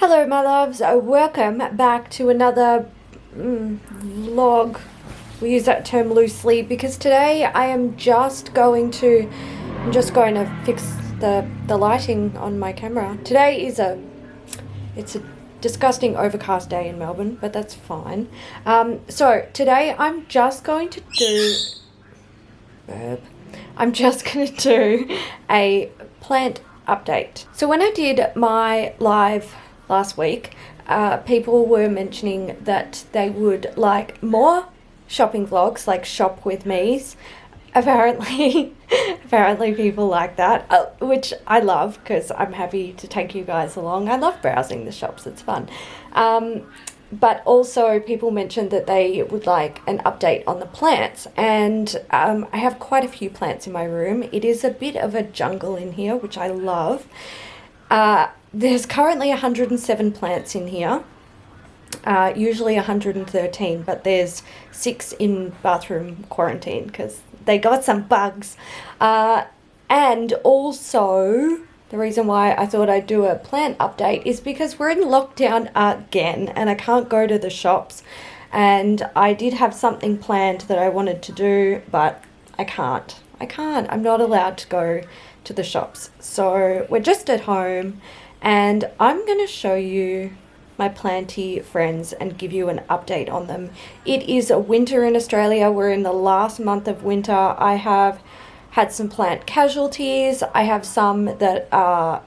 Hello my loves, welcome back to another vlog. We use that term loosely because today I'm just going to fix the lighting on my camera. Today is it's a disgusting overcast day in Melbourne, but that's fine. So today I'm just going to do a plant update. So when I did my live last week, people were mentioning that they would like more shopping vlogs, like shop with me's. Apparently people like that, which I love because I'm happy to take you guys along. I love browsing the shops, it's fun. But also people mentioned that they would like an update on the plants, and I have quite a few plants in my room. It is a bit of a jungle in here, which I love. There's currently 107 plants in here, usually 113, but there's 6 in bathroom quarantine because they got some bugs. And also, the reason why I thought I'd do a plant update is because we're in lockdown again and I can't go to the shops. And I did have something planned that I wanted to do, but I can't. I'm not allowed to go to the shops. So we're just at home and I'm going to show you my planty friends and give you an update on them. It is winter in Australia. We're in the last month of winter. I have had some plant casualties. I have some that are,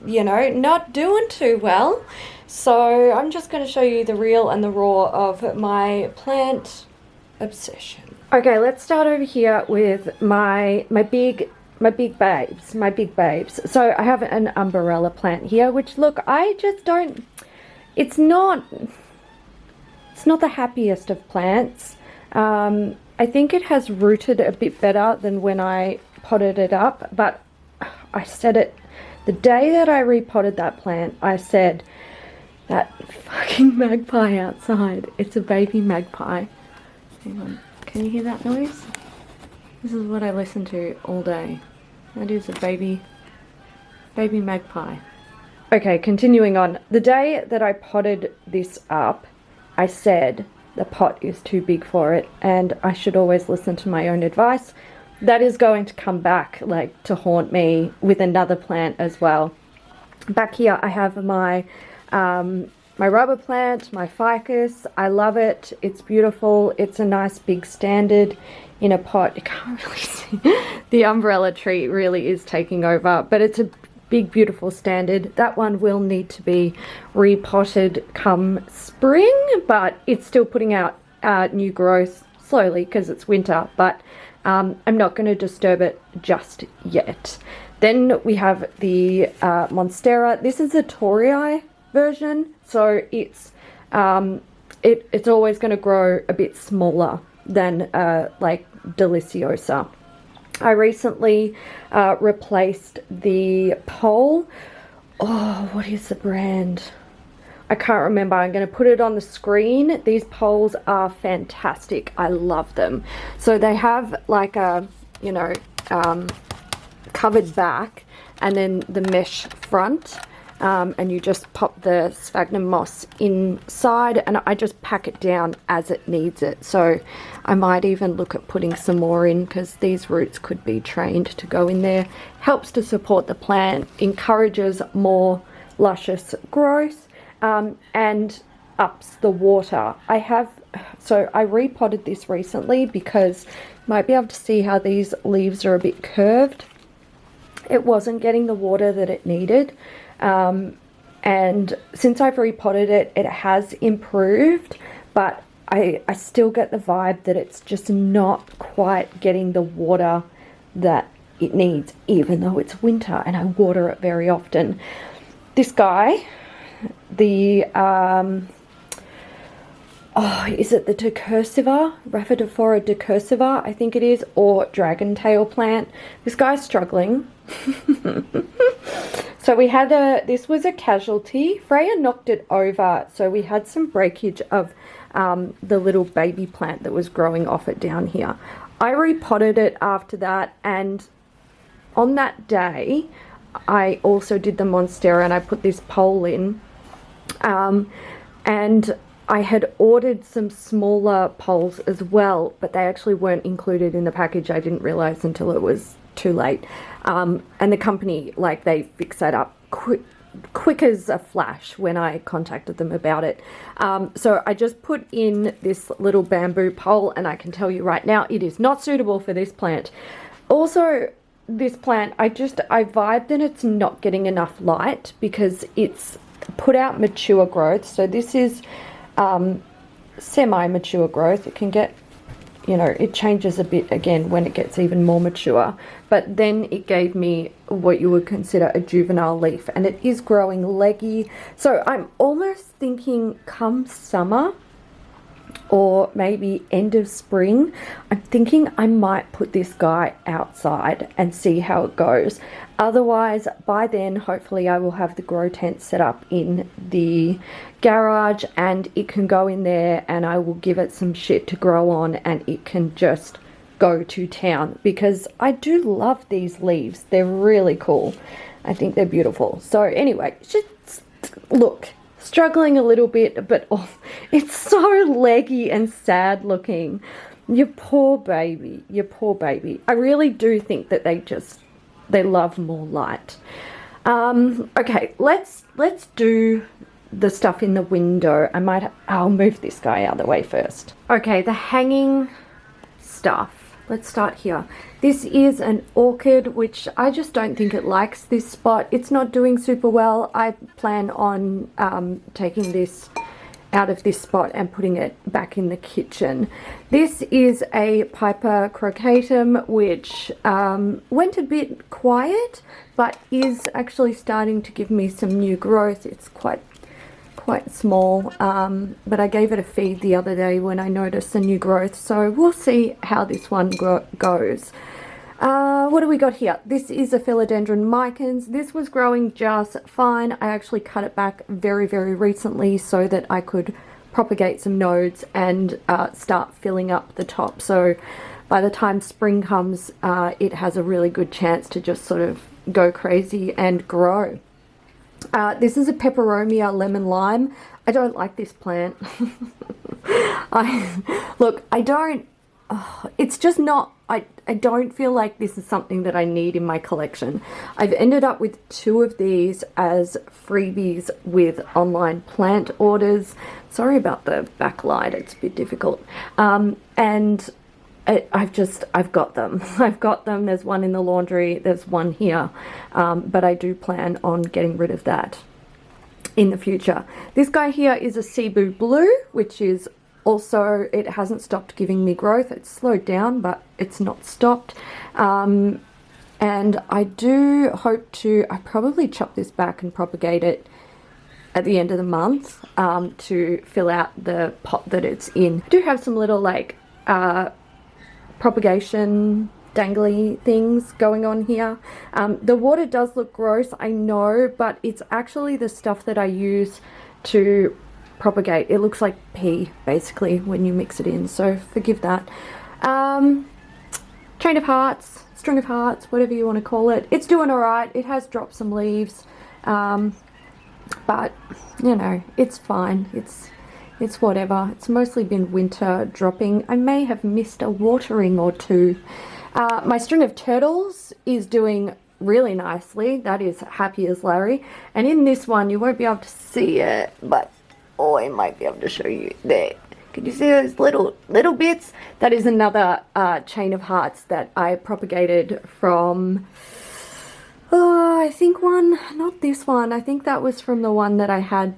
not doing too well. So I'm just going to show you the real and the raw of my plant obsession. Okay, let's start over here with my big babes. So I have an umbrella plant here, which look, I just don't, it's not the happiest of plants. I think it has rooted a bit better than when I potted it up, but I said it the day that I repotted that plant. I said, that fucking magpie outside, it's a baby magpie. Hang on, can you hear that noise? This is what I listen to all day. That is a baby magpie. Okay, continuing on. The day that I potted this up, I said the pot is too big for it and I should always listen to my own advice. That is going to come back to haunt me with another plant as well. Back here I have my my rubber plant, my ficus. I love it. It's beautiful. It's a nice big standard in a pot. You can't really see. The umbrella tree really is taking over, but it's a big beautiful standard. That one will need to be repotted come spring, but it's still putting out new growth slowly because it's winter, but I'm not going to disturb it just yet. Then we have the Monstera. This is a Aurea version, so it's always going to grow a bit smaller than like Deliciosa. I recently replaced the pole. Oh, what is the brand? I can't remember. I'm going to put it on the screen. These poles are fantastic. I love them. So they have like a, covered back and then the mesh front. And you just pop the sphagnum moss inside and I just pack it down as it needs it. So I might even look at putting some more in because these roots could be trained to go in there. Helps to support the plant, encourages more luscious growth, and ups the water. So I repotted this recently because you might be able to see how these leaves are a bit curved. It wasn't getting the water that it needed. And since I've repotted it, it has improved, but I still get the vibe that it's just not quite getting the water that it needs, even though it's winter and I water it very often. This guy, the, is it the decursiva? Rapidophora decursiva, I think it is, or dragon tail plant. This guy's struggling. So we had this was a casualty. Freya knocked it over, so we had some breakage of the little baby plant that was growing off it down here. I repotted it after that, and on that day I also did the Monstera and I put this pole in And I had ordered some smaller poles as well, but they actually weren't included in the package. I didn't realize until it was too late. And the company, like, they fixed that up quick as a flash when I contacted them about it. So I just put in this little bamboo pole, and I can tell you right now, it is not suitable for this plant. Also, this plant, I vibed that it's not getting enough light because it's put out mature growth. So this is semi-mature growth. It can get, you know, it changes a bit again when it gets even more mature, but then it gave me what you would consider a juvenile leaf, and it is growing leggy. So I'm almost thinking come summer or maybe end of spring, I'm thinking I might put this guy outside and see how it goes. Otherwise, by then, hopefully I will have the grow tent set up in the garage, and it can go in there, and I will give it some shit to grow on, and it can just go to town, because I do love these leaves. They're really cool. I think they're beautiful. So anyway, just look, struggling a little bit, but oh, it's so leggy and sad looking. Your poor baby, your poor baby. I really do think that they love more light. Okay, let's do the stuff in the window. I'll move this guy out of the way first. Okay, the hanging stuff. Let's start here. This is an orchid, which I just don't think it likes this spot. It's not doing super well. I plan on taking this out of this spot and putting it back in the kitchen. This is a Piper Crocatum, which went a bit quiet, but is actually starting to give me some new growth. It's quite small, but I gave it a feed the other day when I noticed the new growth, so we'll see how this one goes. What do we got here? This is a Philodendron Mikins. This was growing just fine. I actually cut it back very, very recently so that I could propagate some nodes and start filling up the top. So by the time spring comes, it has a really good chance to just sort of go crazy and grow. This is a Peperomia lemon lime. I don't like this plant. It's just not, I don't feel like this is something that I need in my collection. I've ended up with 2 of these as freebies with online plant orders. Sorry about the backlight, it's a bit difficult. And I've got them. I've got them. There's one in the laundry, there's one here, but I do plan on getting rid of that in the future. This guy here is a Cebu Blue, which is also, it hasn't stopped giving me growth. It's slowed down, but it's not stopped. And I do hope to, I probably chop this back and propagate it at the end of the month to fill out the pot that it's in. I do have some little like propagation dangly things going on here. The water does look gross, I know, but it's actually the stuff that I use to propagate. It looks like pee basically when you mix it in, so forgive that. Chain of hearts, string of hearts, whatever you want to call it. It's doing alright. It has dropped some leaves, but you know, it's fine. It's whatever. It's mostly been winter dropping. I may have missed a watering or 2. My string of turtles is doing really nicely. That is happy as Larry. And in this one, you won't be able to see it, but oh, I might be able to show you there. Can you see those little bits? That is another chain of hearts that I propagated from, I think not this one. I think that was from the one that I had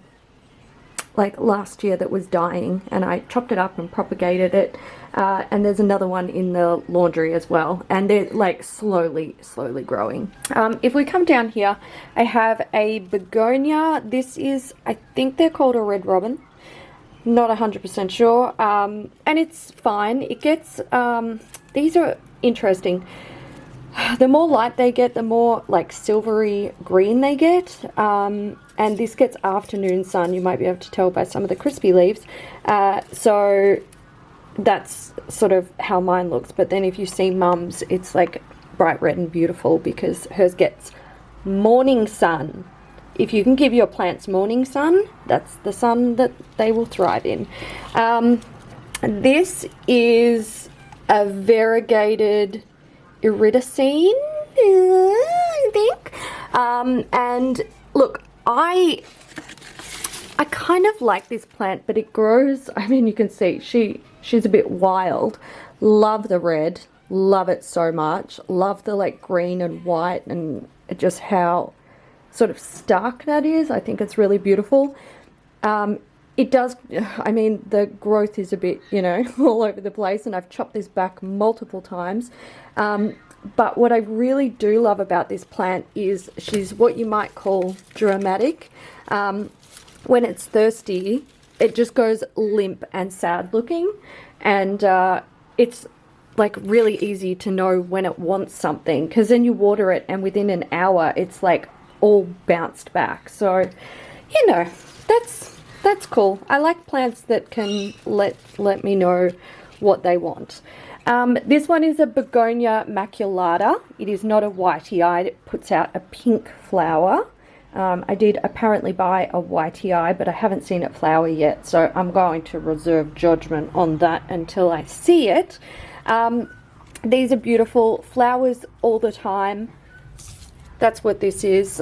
like last year that was dying, and I chopped it up and propagated it. And there's another one in the laundry as well, and they're like slowly growing. If we come down here, I have a begonia. This is, I think they're called a red robin, not 100% sure, and it's fine. It gets these are interesting. The more light they get, the more like silvery green they get, and this gets afternoon sun. You might be able to tell by some of the crispy leaves. So that's sort of how mine looks. But then if you see Mum's, it's like bright red and beautiful because hers gets morning sun if you can give your plants morning sun, that's the sun that they will thrive in. This is a Variegated Erytacin, I think. And look, I kind of like this plant, but it grows, I mean, you can see she's a bit wild. Love the red, love it so much. Love the like green and white and just how sort of stark that is. I think it's really beautiful. It does, I mean, the growth is a bit, you know, all over the place, and I've chopped this back multiple times. But what I really do love about this plant is she's what you might call dramatic. When it's thirsty, it just goes limp and sad looking, and it's like really easy to know when it wants something, because then you water it and within an hour it's like all bounced back. So, you know, that's cool. I like plants that can let me know what they want. This one is a Begonia Maculata. It is not a whitey eye. It puts out a pink flower. I did apparently buy a whitey eye, but I haven't seen it flower yet, so I'm going to reserve judgment on that until I see it. These are beautiful flowers all the time. That's what this is.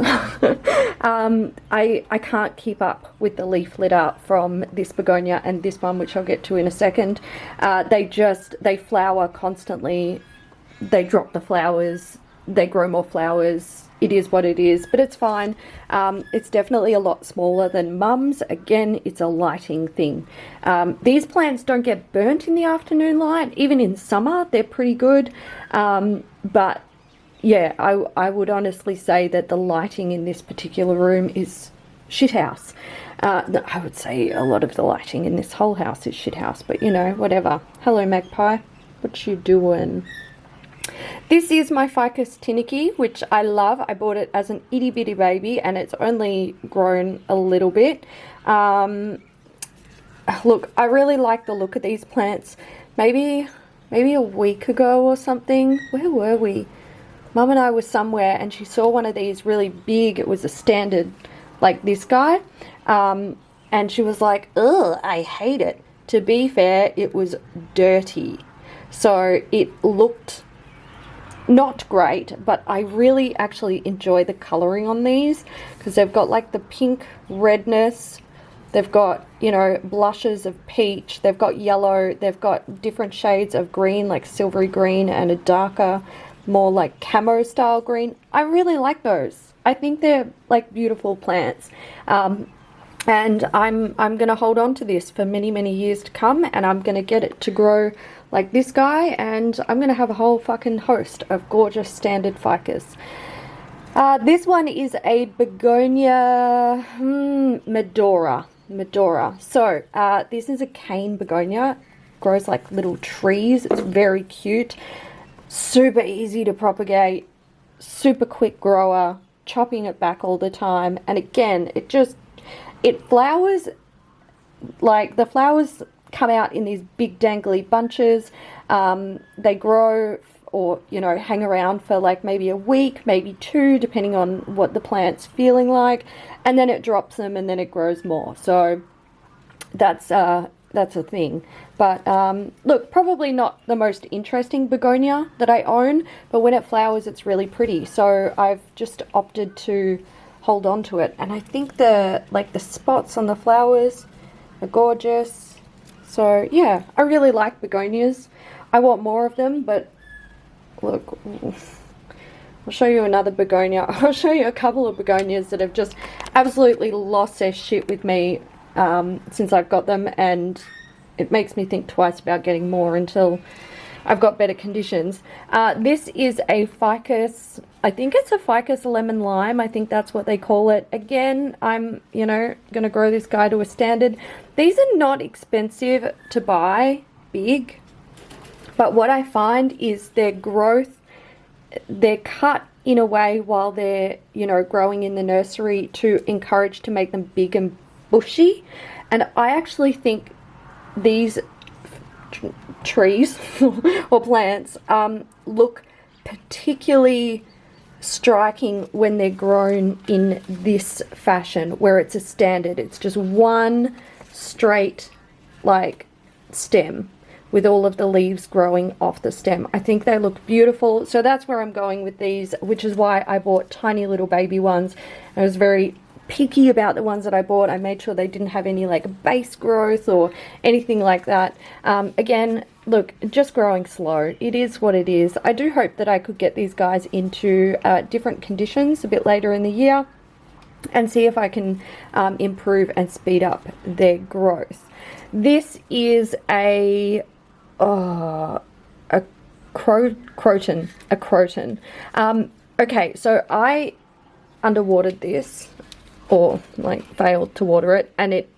I can't keep up with the leaf litter from this begonia and this one, which I'll get to in a second. They flower constantly. They drop the flowers. They grow more flowers. It is what it is, but it's fine. It's definitely a lot smaller than Mum's. Again, it's a lighting thing. These plants don't get burnt in the afternoon light. Even in summer, they're pretty good. But yeah, I would honestly say that the lighting in this particular room is shithouse. I would say a lot of the lighting in this whole house is shithouse, but you know, whatever. Hello, magpie. What you doing? This is my Ficus Tiniki, which I love. I bought it as an itty bitty baby, and it's only grown a little bit. Look, I really like the look of these plants. Maybe a week ago or something. Where were we? Mum and I were somewhere, and she saw one of these really big. It was a standard like this guy, and she was like, ugh, I hate it. To be fair, it was dirty, so it looked not great, but I really actually enjoy the colouring on these, because they've got like the pink redness, they've got, you know, blushes of peach, they've got yellow, they've got different shades of green, like silvery green, and a darker, more like camo style green. I really like those. I think they're like beautiful plants. And I'm gonna hold on to this for many years to come, and I'm gonna get it to grow like this guy, and I'm gonna have a whole fucking host of gorgeous standard ficus. This one is a Begonia Medora. So this is a cane begonia. Grows like little trees. It's very cute, super easy to propagate, super quick grower, chopping it back all the time. And again, it flowers, like the flowers come out in these big dangly bunches. They grow, or you know, hang around for like maybe a week, maybe two, depending on what the plant's feeling like, and then it drops them, and then it grows more. So that's a thing. But look, probably not the most interesting begonia that I own, but when it flowers, it's really pretty. So I've just opted to hold on to it, and I think the spots on the flowers are gorgeous. So yeah, I really like begonias. I want more of them, but look, I'll show you another begonia. I'll show you a couple of begonias that have just absolutely lost their shit with me since I've got them, and it makes me think twice about getting more until I've got better conditions. This is a ficus, I think it's a ficus lemon lime. I think that's what they call it. Again, I'm, you know, going to grow this guy to a standard. These are not expensive to buy big, but what I find is their growth, they're cut in a way while they're, you know, growing in the nursery to encourage to make them big and bushy. And I actually think these trees or plants look particularly striking when they're grown in this fashion, where it's a standard. It's just one straight like stem with all of the leaves growing off the stem. I think they look beautiful, so that's where I'm going with these, which is why I bought tiny little baby ones. I was very picky about the ones that I bought. I made sure they didn't have any like base growth or anything like that. Again, look, just growing slow. It is what it is. I do hope that I could get these guys into different conditions a bit later in the year and see if I can improve and speed up their growth. This is a croton. Okay, so I underwatered this, or like failed to water it, and it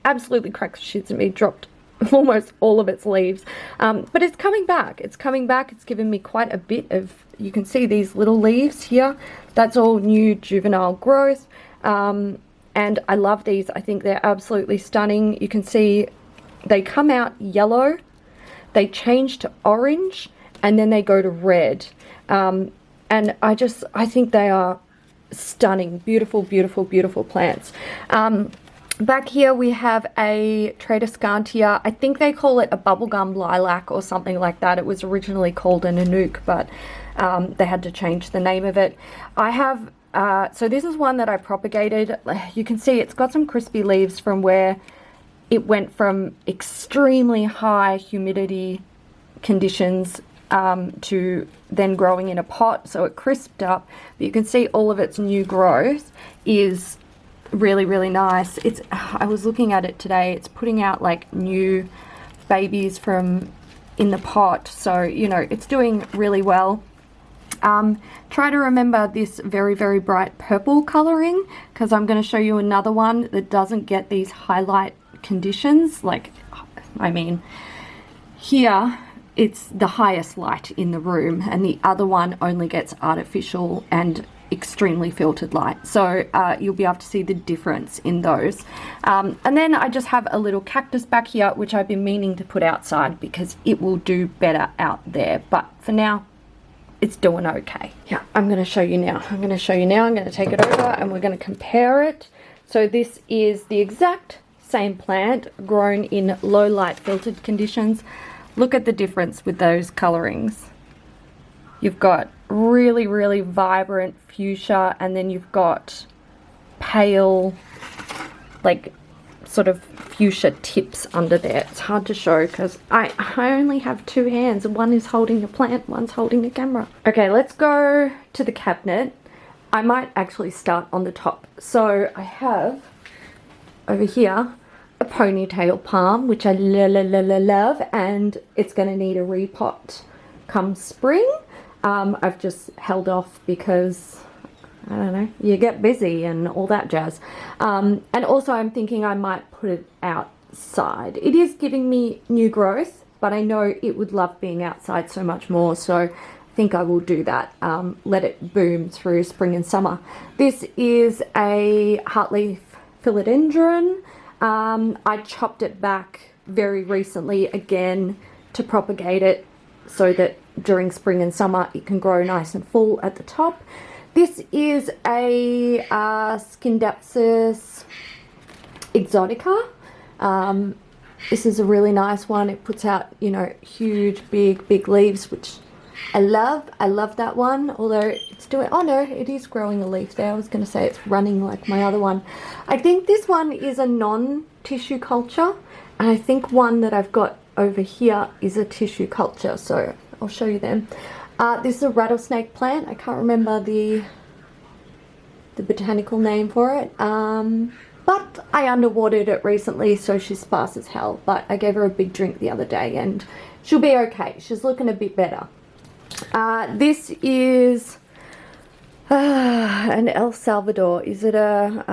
absolutely cracked the shits at me, dropped almost all of its leaves. But it's coming back. It's coming back. It's given me quite a bit of, you can see these little leaves here. That's all new juvenile growth. And I love these. I think they're absolutely stunning. You can see they come out yellow, they change to orange, and then they go to red. And I think they are stunning. Beautiful, beautiful, beautiful plants. Back here we have a Tradiscantia. I think they call it a bubblegum lilac or something like that. It was originally called a Nanook, but they had to change the name of it. I have, so this is one that I propagated. You can see it's got some crispy leaves from where it went from extremely high humidity conditions to then growing in a pot, so it crisped up. But you can see all of its new growth is really, really nice. I was looking at it today, it's putting out like new babies from in the pot, so you know, it's doing really well. Try to remember this very, very bright purple coloring, because I'm going to show you another one that doesn't get these highlight conditions. Like, I mean, here it's the highest light in the room, and the other one only gets artificial and extremely filtered light, so you'll be able to see the difference in those. And then I just have a little cactus back here, which I've been meaning to put outside because it will do better out there, but for now it's doing okay. Yeah, I'm going to show you now. I'm going to take it over and we're going to compare it. So this is the exact same plant grown in low light filtered conditions. Look at the difference with those colorings. You've got really, really vibrant fuchsia, and then you've got pale, like sort of fuchsia tips under there. It's hard to show because I only have two hands, and one is holding the plant, one's holding the camera. Okay, let's go to the cabinet. I might actually start on the top. So I have over here a Ponytail Palm, which I love, and it's going to need a repot come spring. I've just held off because, I don't know, you get busy and all that jazz. And also I'm thinking I might put it outside. It is giving me new growth, but I know it would love being outside so much more, so I think I will do that. Let it boom through spring and summer. This is a Hartley Philodendron. I chopped it back very recently again to propagate it so that during spring and summer it can grow nice and full at the top. This is a Syngonium Exotica. This is a really nice one. It puts out, you know, huge, big leaves, which I love. I love that one, although it's doing, oh no, it is growing a leaf there. I was going to say it's running like my other one. I think this one is a non-tissue culture, and I think one that I've got over here is a tissue culture, so I'll show you them. This is a rattlesnake plant. I can't remember the botanical name for it, but I underwatered it recently, so she's sparse as hell, but I gave her a big drink the other day and she'll be okay. She's looking a bit better. This is an El Salvador. Is it a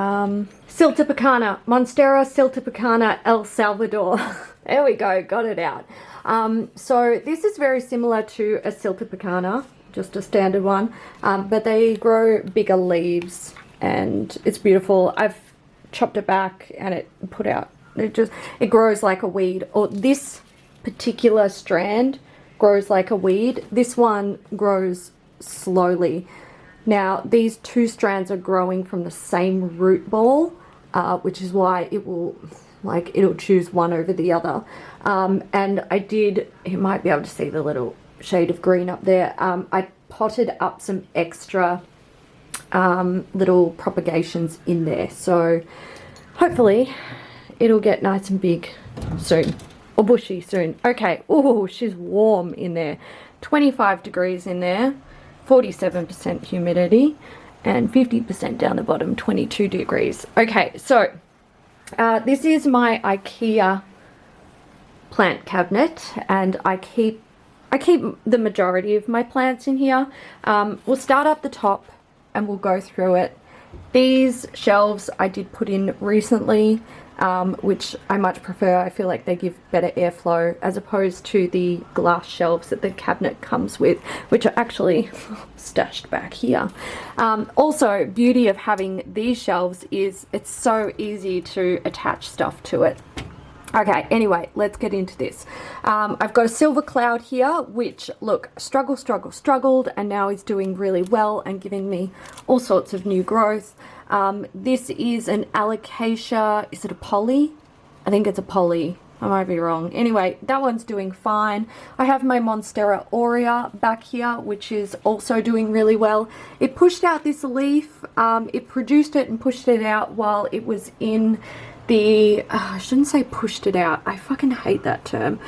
Siltepecana? Monstera Siltepecana El Salvador. There we go, got it out. So this is very similar to a Siltepecana, just a standard one, but they grow bigger leaves and it's beautiful. I've chopped it back and it put out, it grows like a weed, or this particular strand grows like a weed. This one grows slowly. Now, these two strands are growing from the same root ball, which is why it will, like, it'll choose one over the other. And I did, you might be able to see the little shade of green up there. I potted up some extra little propagations in there. So hopefully it'll get nice and big soon, or bushy soon. Okay, oh, she's warm in there. 25 degrees in there, 47% humidity, and 50% down the bottom, 22 degrees. Okay, so this is my IKEA plant cabinet, and I keep the majority of my plants in here. We'll start up the top and we'll go through it. These shelves I did put in recently, which I much prefer. I feel like they give better airflow as opposed to the glass shelves that the cabinet comes with, which are actually stashed back here. Also, beauty of having these shelves is it's so easy to attach stuff to it. Okay, anyway, let's get into this. I've got a silver cloud here, which, look, struggled, and now is doing really well and giving me all sorts of new growth. This is an Alocasia, is it a poly? I think it's a poly, I might be wrong. Anyway, that one's doing fine. I have my Monstera Aurea back here, which is also doing really well. It pushed out this leaf, it produced it and pushed it out while it was in the, I shouldn't say pushed it out, I fucking hate that term.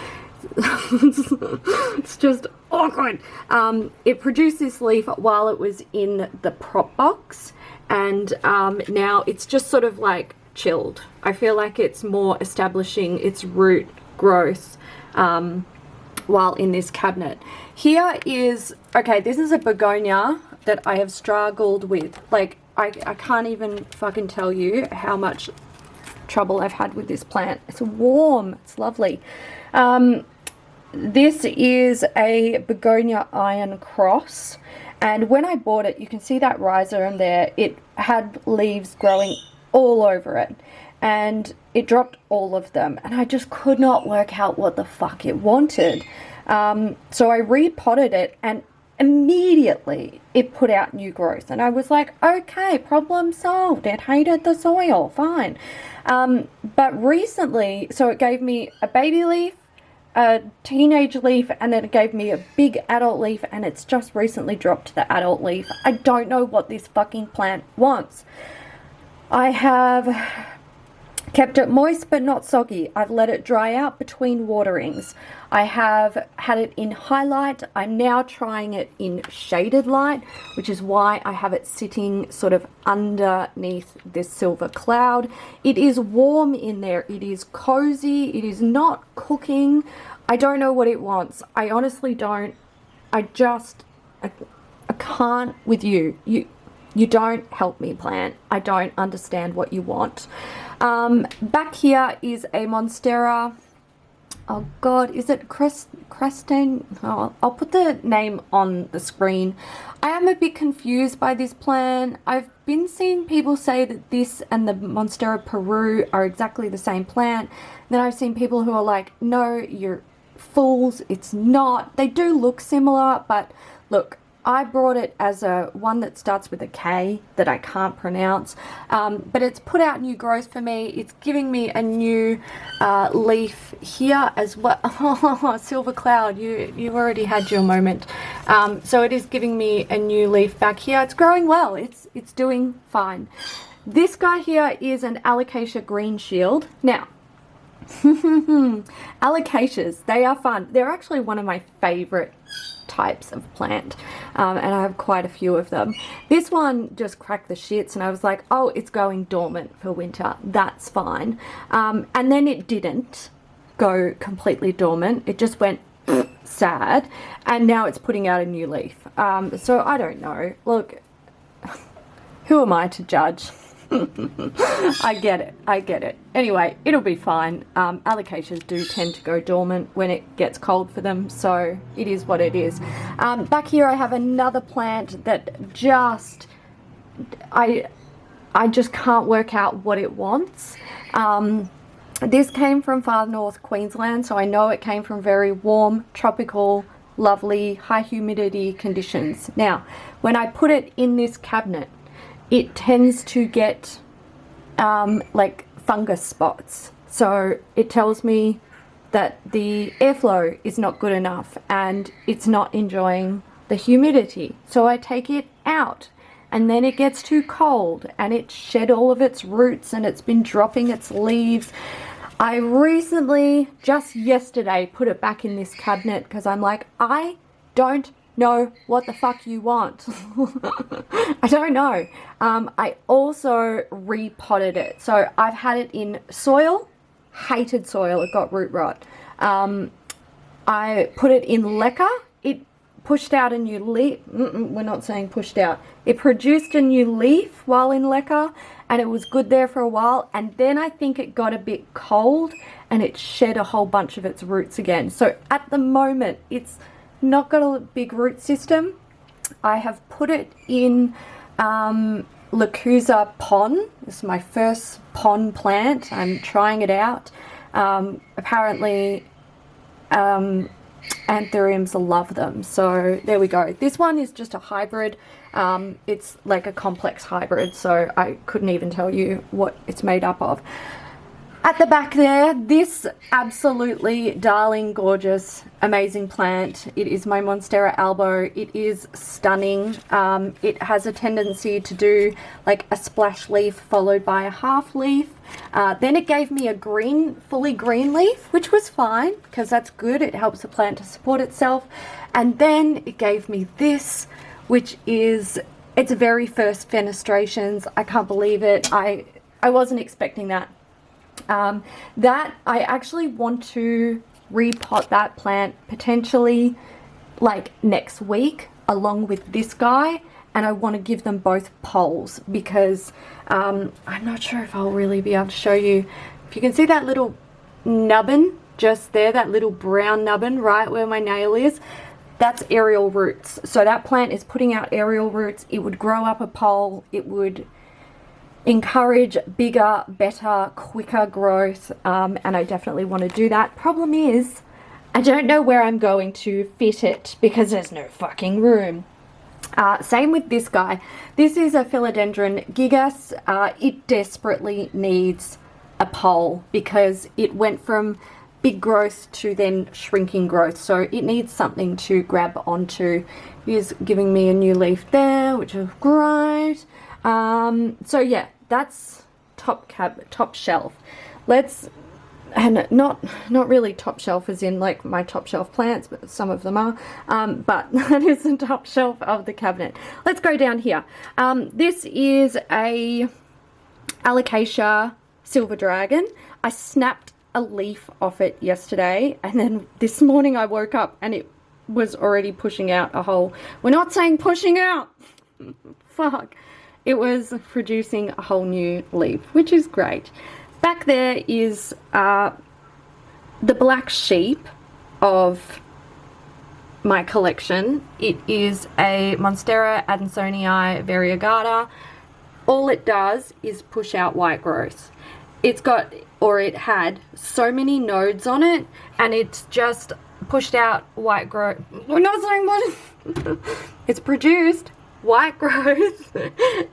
It's just awkward. It produced this leaf while it was in the prop box, and now it's just sort of like chilled. I feel like it's more establishing its root growth while in this cabinet. Here is, okay, this is a begonia that I have struggled with. Like, I can't even fucking tell you how much trouble I've had with this plant. It's warm, it's lovely. This is a Begonia Iron Cross, and when I bought it, you can see that rhizome there. It had leaves growing all over it, and it dropped all of them, and I just could not work out what the fuck it wanted. So I repotted it, and immediately it put out new growth, and I was like, okay, problem solved. It hated the soil, fine. But recently, so it gave me a baby leaf, a teenage leaf, and then it gave me a big adult leaf, and it's just recently dropped the adult leaf. I don't know what this fucking plant wants. I have kept it moist but not soggy. I've let it dry out between waterings. I have had it in highlight. I'm now trying it in shaded light, which is why I have it sitting sort of underneath this silver cloud. It is warm in there. It is cozy. It is not cooking. I don't know what it wants. I honestly don't. I can't with you. You don't help me, plant. I don't understand what you want. Back here is a Monstera. Oh God, is it Creston? Oh, I'll put the name on the screen. I am a bit confused by this plant. I've been seeing people say that this and the Monstera Peru are exactly the same plant. Then I've seen people who are like, no, you're fools, it's not. They do look similar, but look, I brought it as a one that starts with a K that I can't pronounce, but it's put out new growth for me. It's giving me a new leaf here as well. Oh, silver cloud, you already had your moment. So it is giving me a new leaf back here. It's growing well. It's doing fine. This guy here is an Alocasia green shield. Now, Alocasias, they are fun. They're actually one of my favorite types of plant, and I have quite a few of them. This one just cracked the shits, and I was like, oh, it's going dormant for winter, that's fine. And then it didn't go completely dormant. It just went sad, and now it's putting out a new leaf. So I don't know, look, who am I to judge? I get it. Anyway, it'll be fine. Alocasias do tend to go dormant when it gets cold for them, so it is what it is. Back here I have another plant that just, I just can't work out what it wants. This came from far north Queensland, so I know it came from very warm, tropical lovely high humidity conditions. Now, when I put it in this cabinet, it tends to get like fungus spots. So it tells me that the airflow is not good enough and it's not enjoying the humidity. So I take it out, and then it gets too cold and it shed all of its roots and it's been dropping its leaves. I recently, just yesterday, put it back in this cabinet because I'm like, I don't know what the fuck you want. I don't know. I also repotted it. So I've had it in soil, hated soil, it got root rot. I put it in leca, it pushed out a new leaf. We're not saying pushed out. It produced a new leaf while in leca, and it was good there for a while, and then I think it got a bit cold and it shed a whole bunch of its roots again. So at the moment it's not got a big root system. I have put it in Alocasia pon. This is my first pon plant. I'm trying it out. Apparently anthuriums love them, so there we go. This one is just a hybrid. It's like a complex hybrid, so I couldn't even tell you what it's made up of. At the back there, this absolutely darling, gorgeous, amazing plant. It is my Monstera albo. It is stunning. It has a tendency to do like a splash leaf followed by a half leaf. Then it gave me a green, fully green leaf, which was fine because that's good. It helps the plant to support itself. And then it gave me this, which is its very first fenestrations. I can't believe it. I wasn't expecting that. That I actually want to repot that plant potentially like next week along with this guy, and I want to give them both poles because I'm not sure if I'll really be able to show you. If you can see that little nubbin just there, that little brown nubbin right where my nail is, that's aerial roots. So that plant is putting out aerial roots. It would grow up a pole. It would encourage bigger, better, quicker growth, and I definitely want to do that. Problem is, I don't know where I'm going to fit it because there's no fucking room. Same with this guy. This is a Philodendron Gigas. It desperately needs a pole because it went from big growth to then shrinking growth, so it needs something to grab onto. He's giving me a new leaf there, which is great. So yeah, that's top shelf. Let's, and not really top shelf as in like my top shelf plants, but some of them are, but that is the top shelf of the cabinet. Let's go down here. This is a Alocasia Silver Dragon. I snapped a leaf off it yesterday, and then this morning I woke up and it was already pushing out a whole, we're not saying pushing out, fuck. It was producing a whole new leaf, which is great. Back there is the black sheep of my collection. It is a Monstera Adensoni Variagata. All it does is push out white growth. It's got, or it had, so many nodes on it, and it's just pushed out white growth. We're not saying what it's produced white growth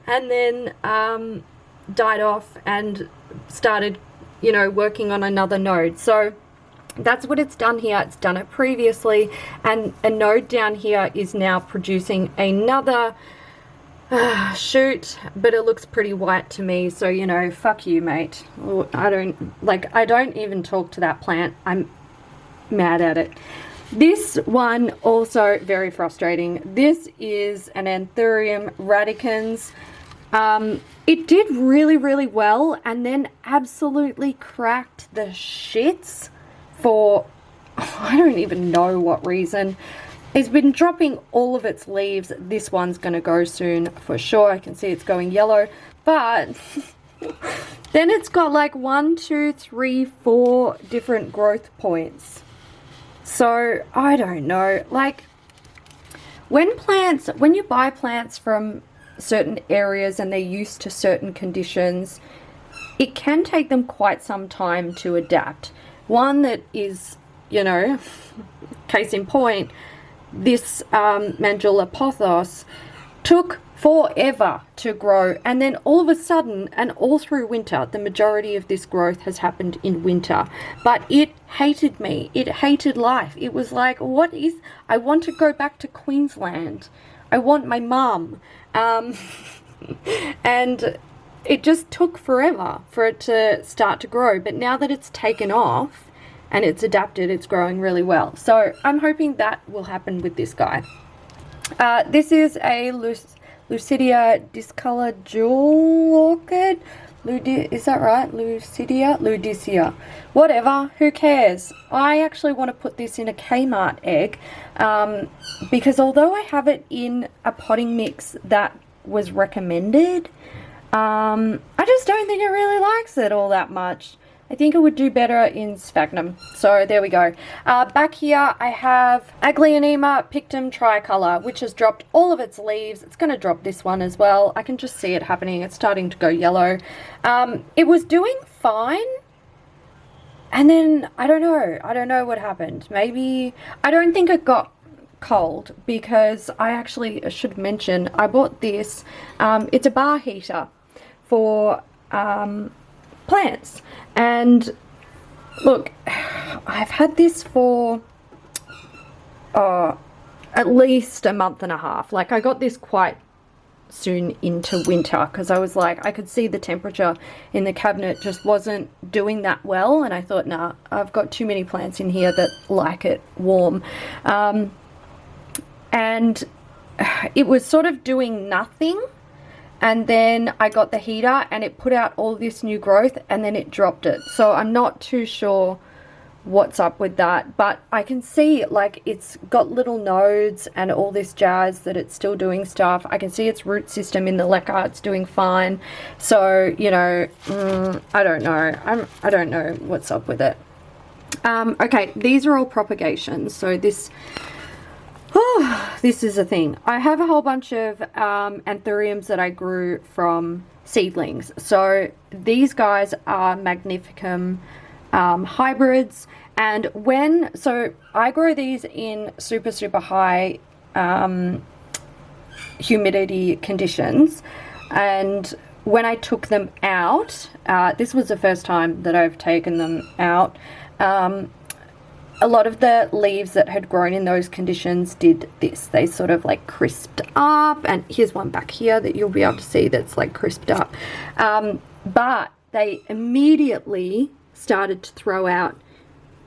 and then died off and started, you know, working on another node. So that's what it's done here. It's done it previously, and a node down here is now producing another shoot, but it looks pretty white to me, so you know, fuck you, mate. I don't even talk to that plant. I'm mad at it. This one also very frustrating. This is an Anthurium radicans. It did really well and then absolutely cracked the shits for I don't even know what reason. It's been dropping all of its leaves. This one's gonna go soon for sure. I can see it's going yellow, but then it's got like 1, 2, 3, 4 different growth points. So I don't know, like when you buy plants from certain areas and they're used to certain conditions, it can take them quite some time to adapt. One that is, you know, case in point, this Mandula pothos took forever to grow, and then all of a sudden, and all through winter, the majority of this growth has happened in winter, but it hated me. It hated life. It was like, what is, I want to go back to Queensland. I want my mum. And it just took forever for it to start to grow, but now that it's taken off and it's adapted, it's growing really well. So I'm hoping that will happen with this guy. This is a Lucidia discolored jewel orchid. Is that right? Lucidia. Whatever, who cares? I actually want to put this in a Kmart egg because although I have it in a potting mix that was recommended, I just don't think it really likes it all that much. I think it would do better in sphagnum. So there we go. Back here I have Aglaonema pictum tricolor, which has dropped all of its leaves. It's going to drop this one as well. I can just see it happening. It's starting to go yellow. It was doing fine. And then, I don't know what happened. Maybe, I don't think it got cold because I actually should mention I bought this. It's a bar heater for plants, and look, I've had this for at least a month and a half. Like, I got this quite soon into winter because I was like, I could see the temperature in the cabinet just wasn't doing that well, and I thought, nah, I've got too many plants in here that like it warm. And it was sort of doing nothing, and then I got the heater and it put out all this new growth and then it dropped it. So I'm not too sure what's up with that, but I can see like it's got little nodes and all this jazz that it's still doing stuff. I can see its root system in the leca, it's doing fine. So, you know, I don't know. I don't know what's up with it. Okay, these are all propagations. So this is a thing. I have a whole bunch of anthuriums that I grew from seedlings. So these guys are Magnificum hybrids, and so I grow these in super high humidity conditions, and when I took them out, this was the first time that I've taken them out, a lot of the leaves that had grown in those conditions did this. They sort of like crisped up, and here's one back here that you'll be able to see that's like crisped up. But they immediately started to throw out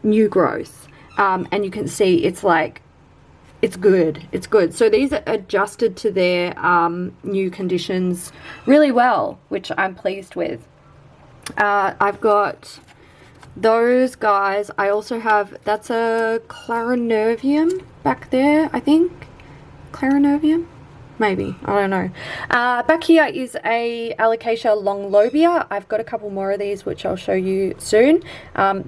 new growth. And you can see it's like, it's good. It's good. So these are adjusted to their new conditions really well, which I'm pleased with. I've got those guys. I also have, that's a Clarinervium back there, I think. Clarinervium? Maybe, I don't know. Back here is a Alocasia longlobia. I've got a couple more of these which I'll show you soon.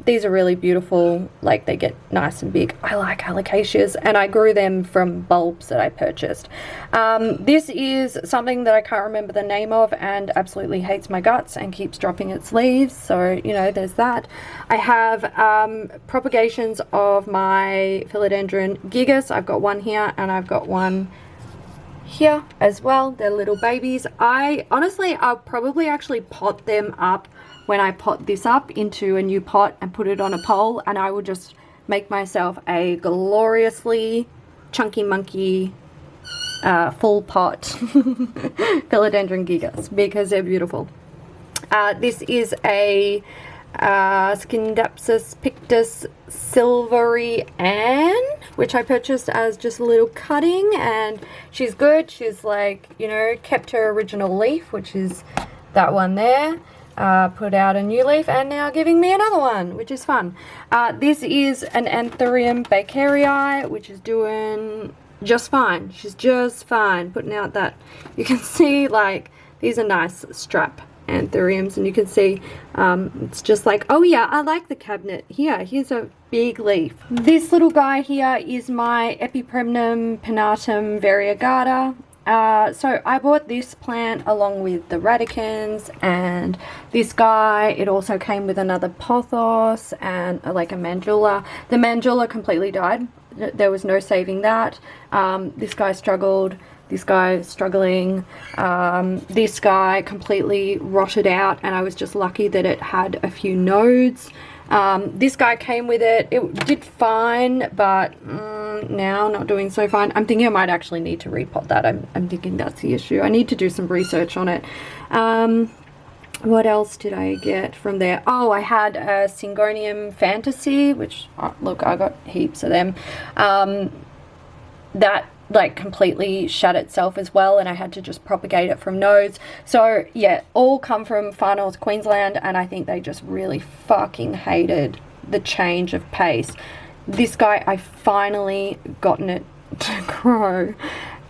These are really beautiful, like they get nice and big. I like Alocasias, and I grew them from bulbs that I purchased. This is something that I can't remember the name of and absolutely hates my guts and keeps dropping its leaves, so you know, there's that. I have propagations of my Philodendron Gigas. I've got one here and I've got one here as well. They're little babies. I'll probably actually pot them up when I pot this up into a new pot and put it on a pole, and I will just make myself a gloriously chunky monkey full pot Philodendron Gigas because they're beautiful. This is a Scindapsus pictus silvery Anne, which I purchased as just a little cutting, and she's good. She's like, you know, kept her original leaf, which is that one there, put out a new leaf, and now giving me another one, which is fun. This is an Anthurium bakerii, which is doing just fine. She's just fine, putting out that, you can see like these are nice strap anthuriums, and you can see it's just like, oh yeah, I like the cabinet. Here's a big leaf. This little guy here is my Epipremnum pinnatum variegata. So I bought this plant along with the radicans and this guy. It also came with another pothos and like a mandula. The mandula completely died. there was no saving that. This guy struggled. This guy struggling. This guy completely rotted out, and I was just lucky that it had a few nodes. This guy came with it. It did fine, but now not doing so fine. I'm thinking I might actually need to repot that. I'm thinking that's the issue. I need to do some research on it. What else did I get from there? Oh, I had a Syngonium Fantasy, which, look, I got heaps of them. That like completely shut itself as well, and I had to just propagate it from nodes. So yeah, all come from far north Queensland, and I think they just really fucking hated the change of pace. This guy, I finally gotten it to grow,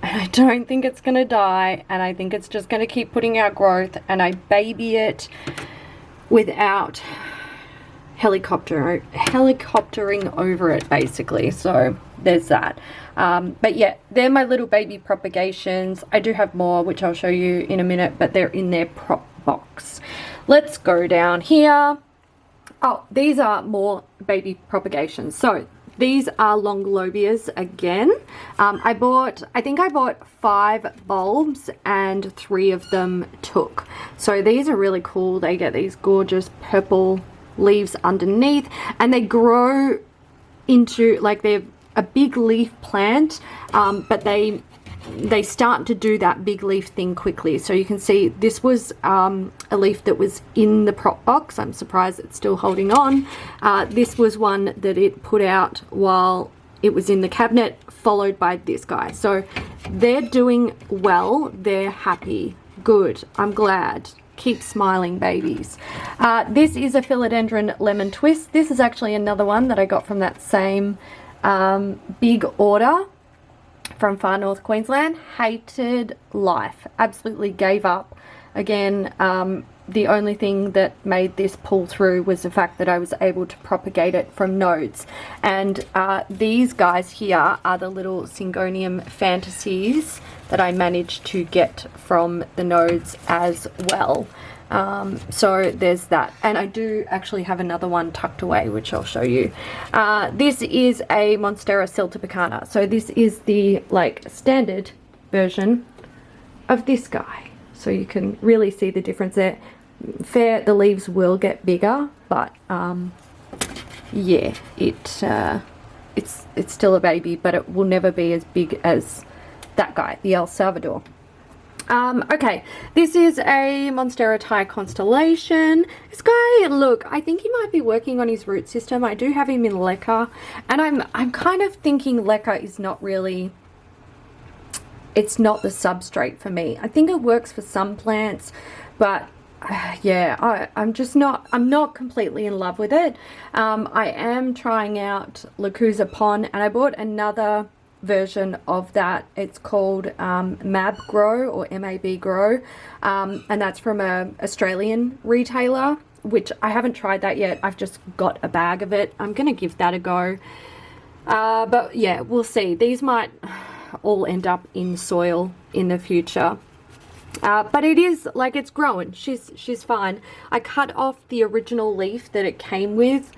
and I don't think it's gonna die, and I think it's just gonna keep putting out growth, and I baby it without helicoptering over it, basically. So there's that. But yeah, they're my little baby propagations. I do have more, which I'll show you in a minute, but they're in their prop box. Let's go down here. Oh, these are more baby propagations. So these are Longlobias again. I think I bought 5 bulbs and 3 of them took. So these are really cool. They get these gorgeous purple leaves underneath, and they grow into, like, they're a big leaf plant, but they start to do that big leaf thing quickly. So you can see this was a leaf that was in the prop box. I'm surprised it's still holding on. This was one that it put out while it was in the cabinet, followed by this guy. So they're doing well. They're happy. Good. I'm glad. Keep smiling, babies. This is a Philodendron Lemon Twist. This is actually another one that I got from that same big order from far north Queensland. Hated life. Absolutely gave up. Again, the only thing that made this pull through was the fact that I was able to propagate it from nodes. And these guys here are the little Syngonium Fantasies that I managed to get from the nodes as well. So there's that, and I do actually have another one tucked away, which I'll show you. This is a Monstera Siltepecana. So this is the like standard version of this guy, so you can really see the difference there. The leaves will get bigger, but yeah, it's still a baby, but it will never be as big as that guy, the El Salvador. Okay, this is a Monstera Thai Constellation. This guy, look, I think he might be working on his root system. I do have him in leca, and I'm kind of thinking leca is not really, it's not the substrate for me. I think it works for some plants, but yeah, I'm not completely in love with it. I am trying out Alocasia Pon, and I bought another version of that. It's called Mab Grow, or MAB Grow, and that's from a Australian retailer, which I haven't tried that yet. I've just got a bag of it. I'm gonna give that a go, but yeah, we'll see. These might all end up in soil in the future. But it is, like, it's growing. She's fine. I cut off the original leaf that it came with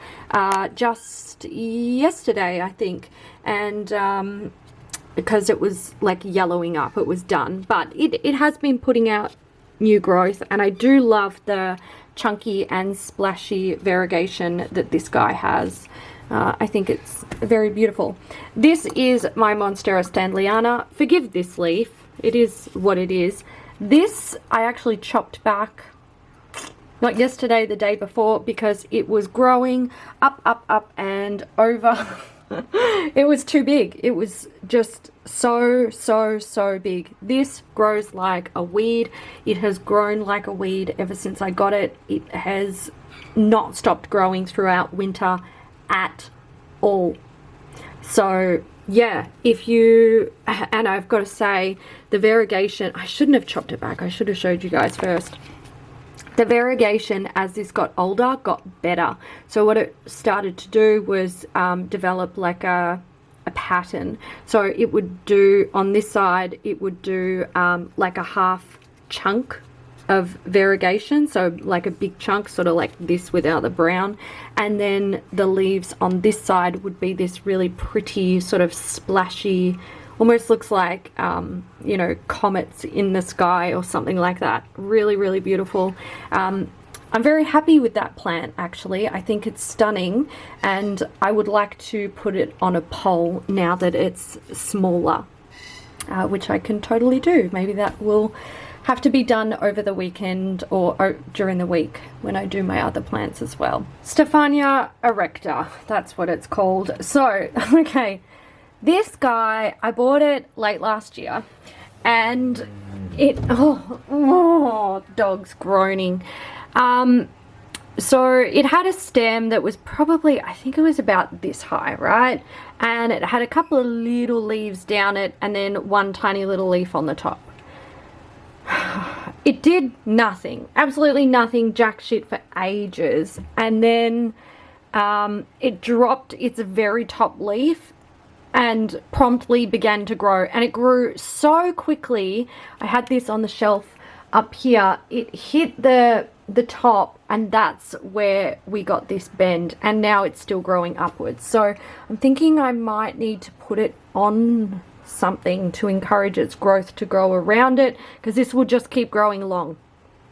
just yesterday, I think, and because it was like yellowing up, it was done. But it has been putting out new growth, and I do love the chunky and splashy variegation that this guy has. I think it's very beautiful. This is my Monstera Stanleyana. Forgive this leaf. It is what it is. This I actually chopped back, not yesterday, the day before, because it was growing up and over. It was too big. It was just so big. This grows like a weed. It has grown like a weed ever since I got it. It has not stopped growing throughout winter at all. So yeah, if you, and I've got to say, the variegation, I shouldn't have chopped it back. I should have showed you guys first. The variegation, as this got older, got better. So what it started to do was develop like a pattern. So it would do, on this side, it would do like a half chunk of variegation, so like a big chunk, sort of like this without the brown, and then the leaves on this side would be this really pretty sort of splashy, almost looks like you know, comets in the sky or something like that. Really, really beautiful. I'm very happy with that plant, actually. I think it's stunning, and I would like to put it on a pole now that it's smaller, which I can totally do. Maybe that will have to be done over the weekend or during the week when I do my other plants as well. Stephania erecta, that's what it's called. So, okay, this guy, I bought it late last year, and it, oh, dog's groaning. So it had a stem that was probably, I think it was about this high, right? And it had a couple of little leaves down it and then one tiny little leaf on the top. It did nothing, absolutely nothing, jack shit for ages. And then it dropped its very top leaf and promptly began to grow, and it grew so quickly. I had this on the shelf up here. It hit the top, and that's where we got this bend, and now it's still growing upwards. So I'm thinking I might need to put it on something to encourage its growth to grow around it, because this will just keep growing long.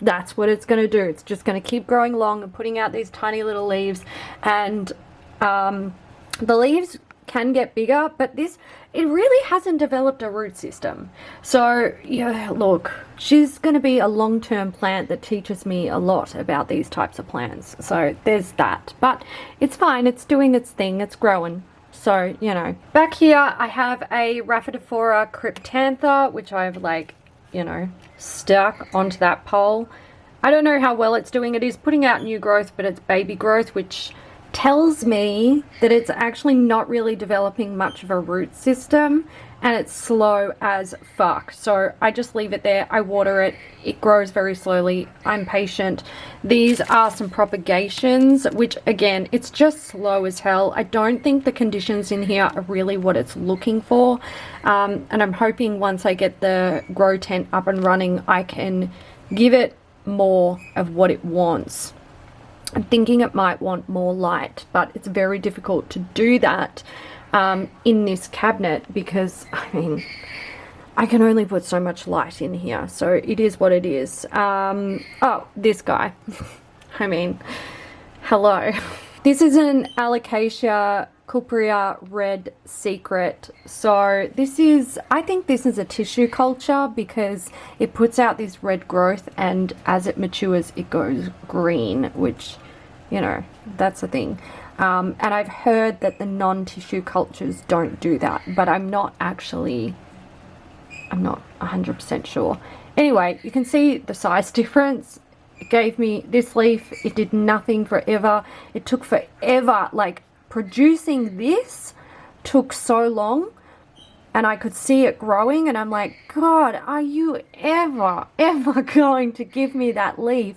That's what it's going to do. It's just going to keep growing long and putting out these tiny little leaves, and the leaves can get bigger, but this, it really hasn't developed a root system. So yeah, look, she's going to be a long-term plant that teaches me a lot about these types of plants. So there's that, but it's fine. It's doing its thing. It's growing. So, you know, back here I have a Rapidophora Cryptantha, which I've, like, you know, stuck onto that pole. I don't know how well it's doing. It is putting out new growth, but it's baby growth, which tells me that it's actually not really developing much of a root system, and it's slow as fuck. So I just leave it there. I water it. It grows very slowly. I'm patient. These are some propagations, which again, it's just slow as hell. I don't think the conditions in here are really what it's looking for. And I'm hoping once I get the grow tent up and running, I can give it more of what it wants. I'm thinking it might want more light, but it's very difficult to do that in this cabinet, because, I mean, I can only put so much light in here, so it is what it is. Oh, this guy. I mean, hello. This is an Alocasia Zabrina red secret. So this is, I think this is a tissue culture, because it puts out this red growth, and as it matures it goes green, which, you know, that's the thing. And I've heard that the non-tissue cultures don't do that, but I'm not 100% sure. Anyway, you can see the size difference. It gave me this leaf. It did nothing forever. It took forever. Like, producing this took so long, and I could see it growing, and I'm like, God, are you ever going to give me that leaf?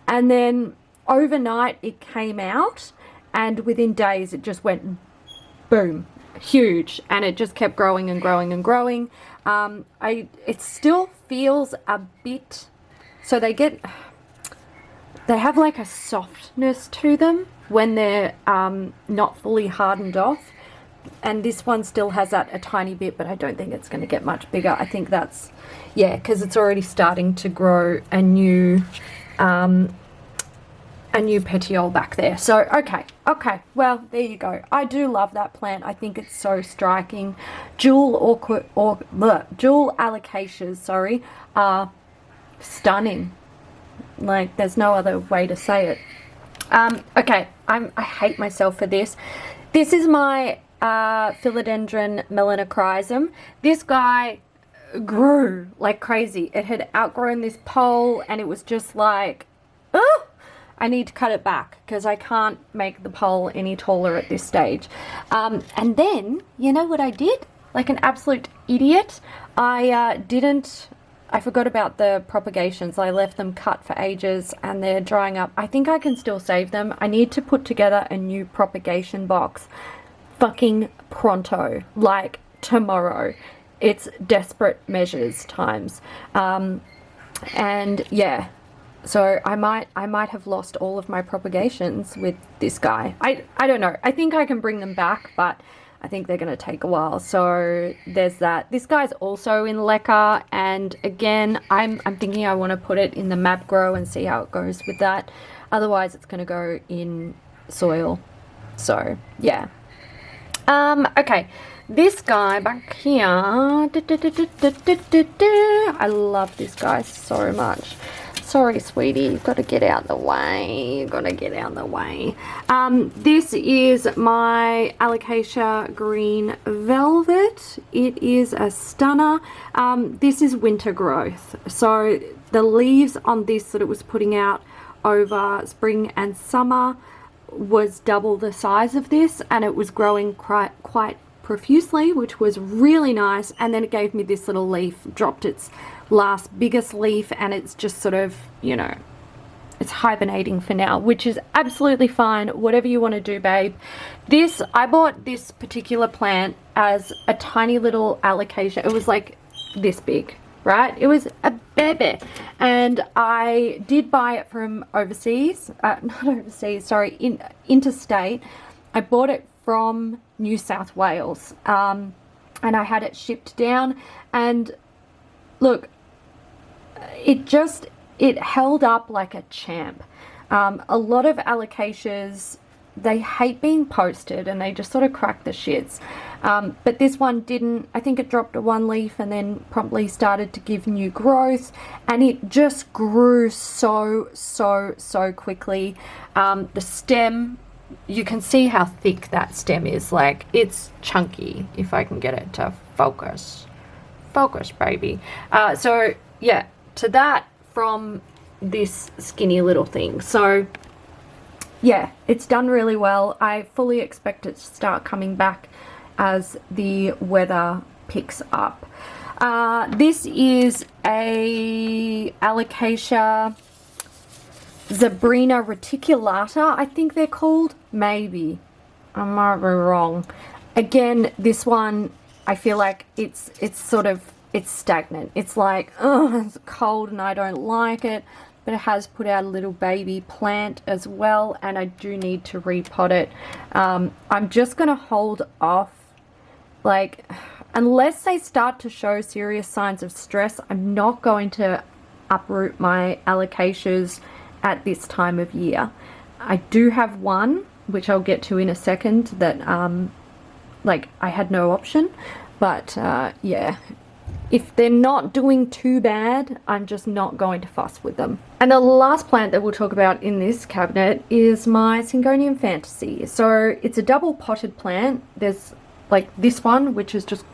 And then overnight it came out, and within days it just went boom, huge, and it just kept growing and growing and growing. It still feels a bit, so they have like a softness to them when they're not fully hardened off, and this one still has that a tiny bit, but I don't think it's going to get much bigger. I think that's, yeah, because it's already starting to grow a new petiole back there. So okay, well, there you go. I do love that plant. I think it's so striking. Dual alocasias, sorry, are stunning. Like, there's no other way to say it. Okay, I hate myself for this. This is my Philodendron Melanocrism. This guy grew like crazy. It had outgrown this pole, and it was just like, oh, I need to cut it back because I can't make the pole any taller at this stage. And then, you know what I did? Like an absolute idiot. I forgot about the propagations. I left them cut for ages, and they're drying up. I think I can still save them. I need to put together a new propagation box fucking pronto, like tomorrow. It's desperate measures times. And yeah, So I might have lost all of my propagations with this guy. I don't know. I think I can bring them back, but I think they're going to take a while. So there's that. This guy's also in leca, and again, I'm thinking I want to put it in the map grow and see how it goes with that. Otherwise, it's going to go in soil. So yeah. Okay. This guy back here, I love this guy so much. Sorry, sweetie, you've got to get out the way. You've got to get out the way. This is my Alocasia Green Velvet. It is a stunner. This is winter growth. So the leaves on this that it was putting out over spring and summer was double the size of this, and it was growing quite profusely, which was really nice. And then it gave me this little leaf, dropped its last biggest leaf, and it's just sort of, you know, it's hibernating for now, which is absolutely fine. Whatever you want to do, babe. This, I bought this particular plant as a tiny little Alocasia. It was like this big, right? It was a baby, and I did buy it from overseas, not overseas, sorry, interstate. I bought it from New South Wales, and I had it shipped down, and look, it held up like a champ. A lot of Alocasias, they hate being posted and they just sort of crack the shits, but this one didn't. I think it dropped one leaf and then promptly started to give new growth, and it just grew so quickly. The stem, you can see how thick that stem is. Like, it's chunky. If I can get it to focus, baby. So yeah, to that from this skinny little thing. So yeah, it's done really well. I fully expect it to start coming back as the weather picks up. This is a Alocasia Zabrina reticulata, I think they're called. Maybe. I might be wrong. Again, this one, I feel like it's stagnant. It's like, oh, it's cold and I don't like it. But it has put out a little baby plant as well, and I do need to repot it. I'm just going to hold off. Like, unless they start to show serious signs of stress, I'm not going to uproot my Alocasias at this time of year. I do have one, which I'll get to in a second, that like, I had no option, but yeah, if they're not doing too bad, I'm just not going to fuss with them. And the last plant that we'll talk about in this cabinet is my Syngonium Fantasy. So it's a double potted plant. There's like this one, which is just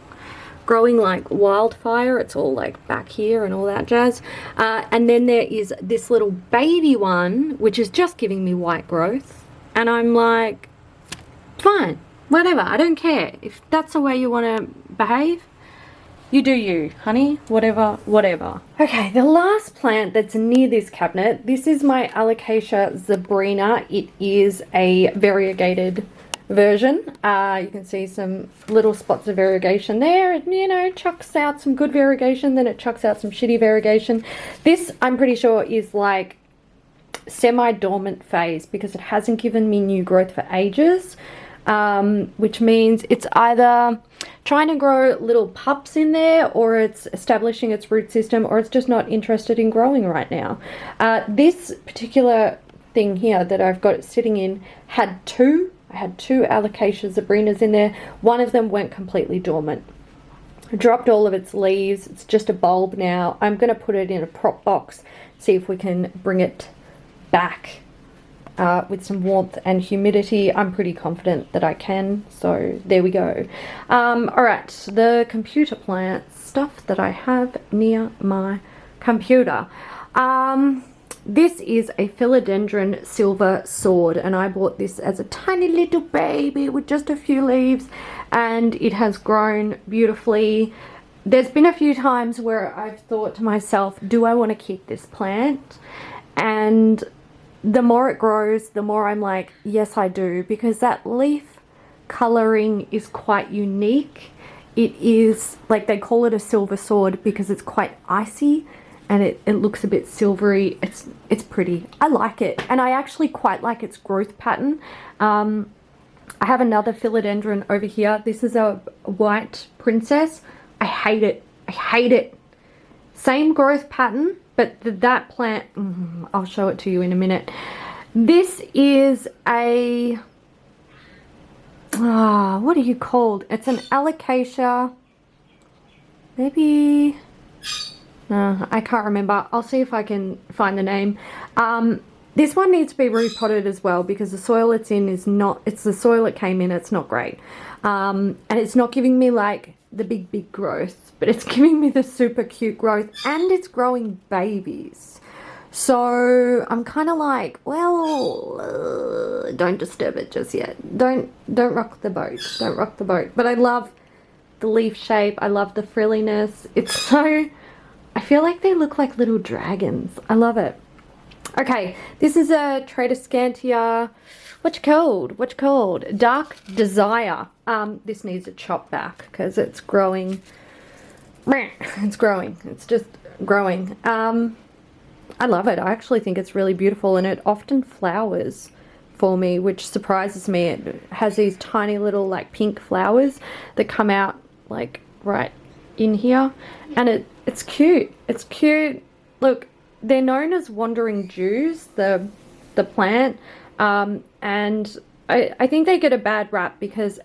growing like wildfire. It's all like back here and all that jazz. And then there is this little baby one, which is just giving me white growth. And I'm like, fine, whatever, I don't care. If that's the way you want to behave, you do you, honey. Whatever. Okay, the last plant that's near this cabinet, this is my Alocasia Zabrina. It is a variegated version. You can see some little spots of variegation there. It, you know, chucks out some good variegation, then it chucks out some shitty variegation. This, I'm pretty sure, is like semi-dormant phase because it hasn't given me new growth for ages, which means it's either trying to grow little pups in there, or it's establishing its root system, or it's just not interested in growing right now. This particular thing here that I've got sitting in had two. I had two Alocasia Zabrinas in there. One of them went completely dormant. Dropped all of its leaves. It's just a bulb now. I'm going to put it in a prop box, see if we can bring it back with some warmth and humidity. I'm pretty confident that I can, so there we go. Alright, the computer plant stuff that I have near my computer. This is a Philodendron Silver Sword, and I bought this as a tiny little baby with just a few leaves, and it has grown beautifully. There's been a few times where I've thought to myself, do I want to keep this plant? And the more it grows, the more I'm like, yes, I do, because that leaf coloring is quite unique. It is, like, they call it a silver sword because it's quite icy and it looks a bit silvery. It's pretty. I like it, and I actually quite like its growth pattern. I have another philodendron over here. This is a white princess. I hate it. I hate it. Same growth pattern, but that plant, I'll show it to you in a minute. This is a, what are you called? It's an Alocasia, maybe, I can't remember. I'll see if I can find the name. This one needs to be repotted as well because the soil it's in is not, it's the soil it came in, it's not great. And it's not giving me like the big growth, but it's giving me the super cute growth, and it's growing babies. So I'm kind of like, well, don't disturb it just yet. Don't rock the boat. Don't rock the boat. But I love the leaf shape. I love the frilliness. It's so, I feel like they look like little dragons. I love it. Okay, this is a Tradiscantia. What you called? What you called? Dark Desire. This needs a chop back because it's growing. It's growing. It's just growing. I love it. I actually think it's really beautiful, and it often flowers for me, which surprises me. It has these tiny little like pink flowers that come out like right in here, and it's cute. It's cute. Look, they're known as wandering Jews, the plant, and I think they get a bad rap because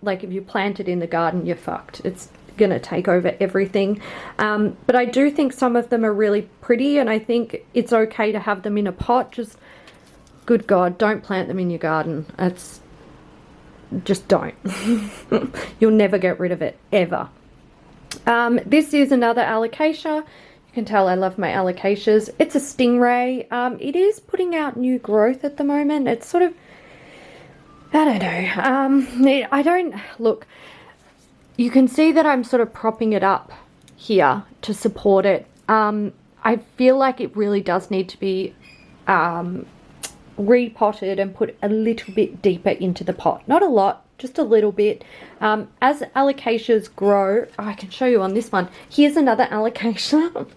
like if you plant it in the garden, you're fucked. It's gonna take over everything. But I do think some of them are really pretty, and I think it's okay to have them in a pot. Just, good God, don't plant them in your garden. Just don't. You'll never get rid of it, ever. This is another Alocasia. You can tell I love my Alocasias. It's a stingray. It is putting out new growth at the moment. It's sort of, I don't know. I don't, look, you can see that I'm sort of propping it up here to support it. I feel like it really does need to be repotted and put a little bit deeper into the pot. Not a lot, just a little bit. As alocasias grow, I can show you on this one. Here's another alocasia.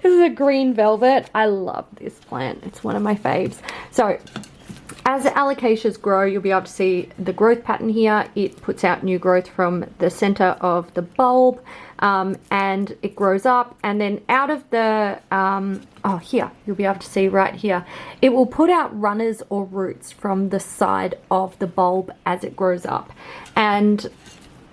This is a green velvet. I love this plant. It's one of my faves. So as alocasias grow, you'll be able to see the growth pattern here. It puts out new growth from the center of the bulb, and it grows up, and then out of the, oh, here, you'll be able to see right here, it will put out runners or roots from the side of the bulb as it grows up. And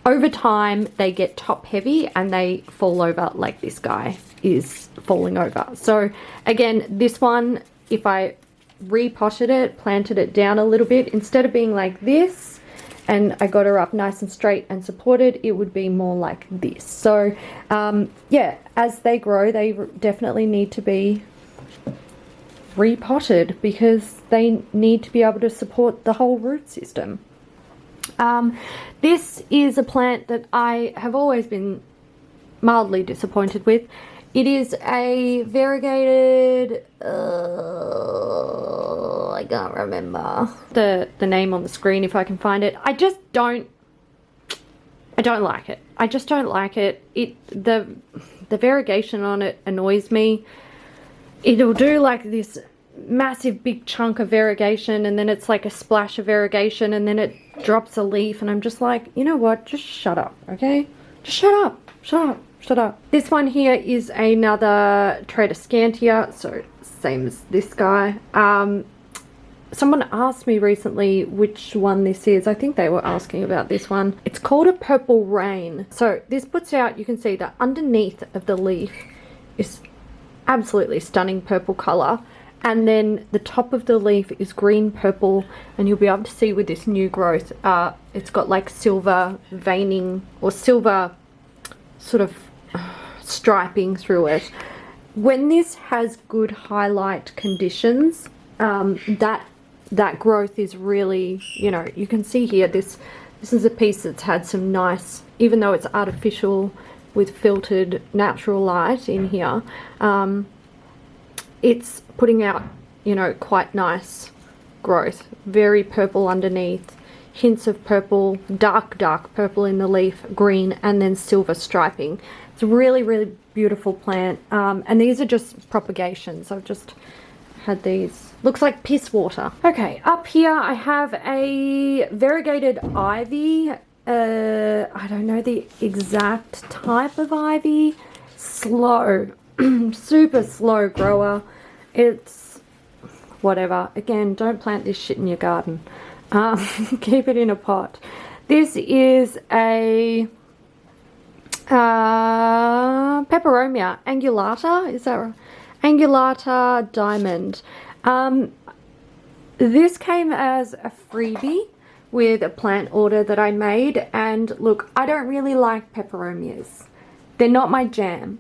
over time, they get top heavy and they fall over like this guy is falling over. So again, this one, if I repotted it, planted it down a little bit, instead of being like this and I got her up nice and straight and supported, it would be more like this. So yeah, as they grow, they definitely need to be repotted because they need to be able to support the whole root system. This is a plant that I have always been mildly disappointed with. It is a variegated, I can't remember the name on the screen if I can find it. I don't like it. I just don't like it. The variegation on it annoys me. It'll do like this massive big chunk of variegation, and then it's like a splash of variegation, and then it drops a leaf, and I'm just like, you know what, just shut up, okay? Just shut up, shut up. Shut up. This one here is another Tradiscantia, so same as this guy. Someone asked me recently which one this is. I think they were asking about this one. It's called a purple rain. So this puts out, you can see that underneath of the leaf is absolutely stunning purple color, and then the top of the leaf is green purple, and you'll be able to see with this new growth, it's got like silver veining or silver sort of striping through it. When this has good highlight conditions, that growth is really, you know, you can see here, this is a piece that's had some nice, even though it's artificial with filtered natural light in here, it's putting out, you know, quite nice growth. Very purple underneath, hints of purple, dark purple in the leaf, green, and then silver striping. It's really beautiful plant. And these are just propagations. I've just had these. Looks like piss water. Okay, up here I have a Variegated Ivy. I don't know the exact type of ivy. Slow. Super slow grower. It's whatever. Again, don't plant this shit in your garden. Keep it in a pot. This is a Peperomia Angulata. Is that right? Angulata Diamond. This came as a freebie with a plant order that I made, and look, I don't really like peperomias. They're not my jam.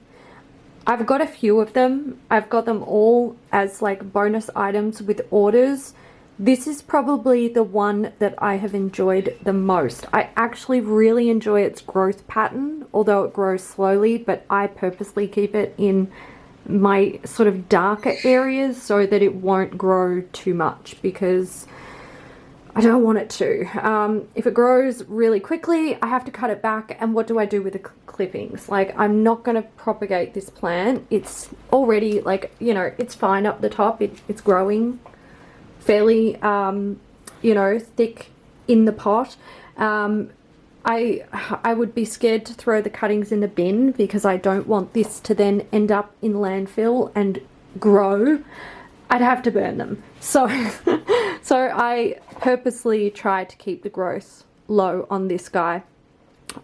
I've got a few of them. I've got them all as like bonus items with orders. This is probably the one that I have enjoyed the most. I actually really enjoy its growth pattern, although it grows slowly, but I purposely keep it in my sort of darker areas so that it won't grow too much, because I don't want it to. If it grows really quickly, I have to cut it back, and what do I do with the clippings? Like, I'm not going to propagate this plant. It's already, like, you know, it's fine up the top. It's growing fairly, you know, thick in the pot. I would be scared to throw the cuttings in the bin, because I don't want this to then end up in landfill and grow. I'd have to burn them. So, so I purposely try to keep the growth low on this guy.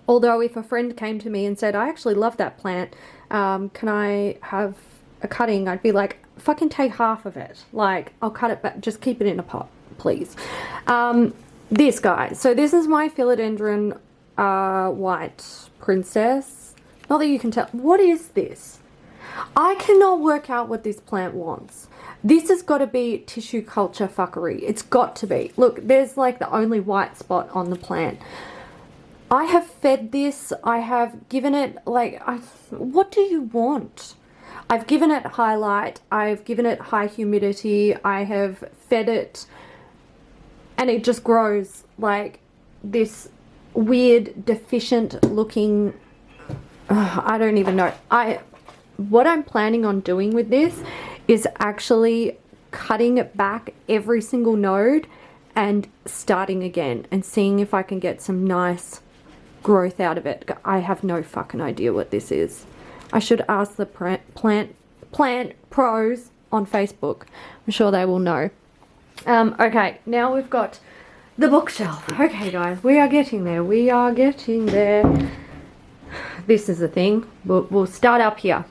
Although if a friend came to me and said, I actually love that plant, can I have a cutting? I'd be like, fucking take half of it. Like, I'll cut it back, just keep it in a pot, please. This guy. So this is my Philodendron White Princess. Not that you can tell. What is this? I cannot work out what this plant wants. This has got to be tissue culture fuckery. It's got to be. Look, there's like the only white spot on the plant. I have fed this. I have given it like, what do you want? I've given it highlight. I've given it high humidity. I have fed it, and it just grows like this weird, deficient looking, I don't even know. What I'm planning on doing with this is actually cutting it back every single node and starting again and seeing if I can get some nice growth out of it. I have no fucking idea what this is. I should ask the plant pros on Facebook. I'm sure they will know. Okay, now we've got the bookshelf. Okay guys, we are getting there. We are getting there. This is the thing. We'll start up here.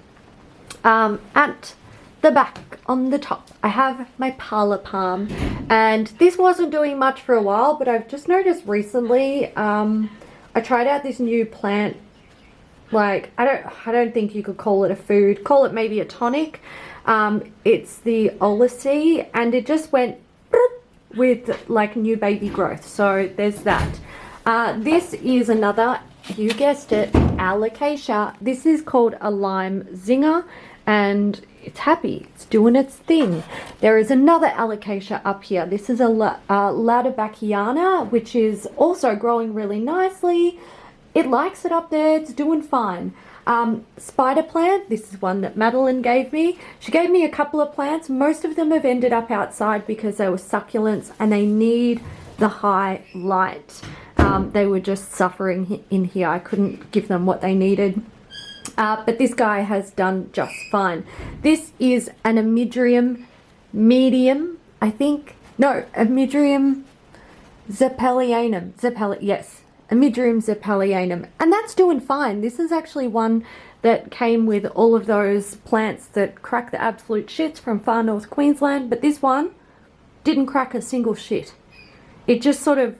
At the back on the top I have my Parlor Palm, and this wasn't doing much for a while, but I've just noticed recently I tried out this new plant. Like, I don't think you could call it a food, call it maybe a tonic. It's the Alocasia, and it just went with like new baby growth. So there's that. This is another, you guessed it, Alocasia. This is called a lime zinger, and it's happy. It's doing its thing. There is another Alocasia up here. This is a Ladabacchiana, which is also growing really nicely. It likes it up there. It's doing fine. Spider plant. This is one that Madeline gave me. She gave me a couple of plants. Most of them have ended up outside because they were succulents and they need the high light. They were just suffering in here. I couldn't give them what they needed. But this guy has done just fine. This is an Amidrium medium, I think. No, Amidrium zeppelianum. Yes, Amidrium zeppelianum. And that's doing fine. This is actually one that came with all of those plants that crack the absolute shits from far north Queensland. But this one didn't crack a single shit. It just sort of,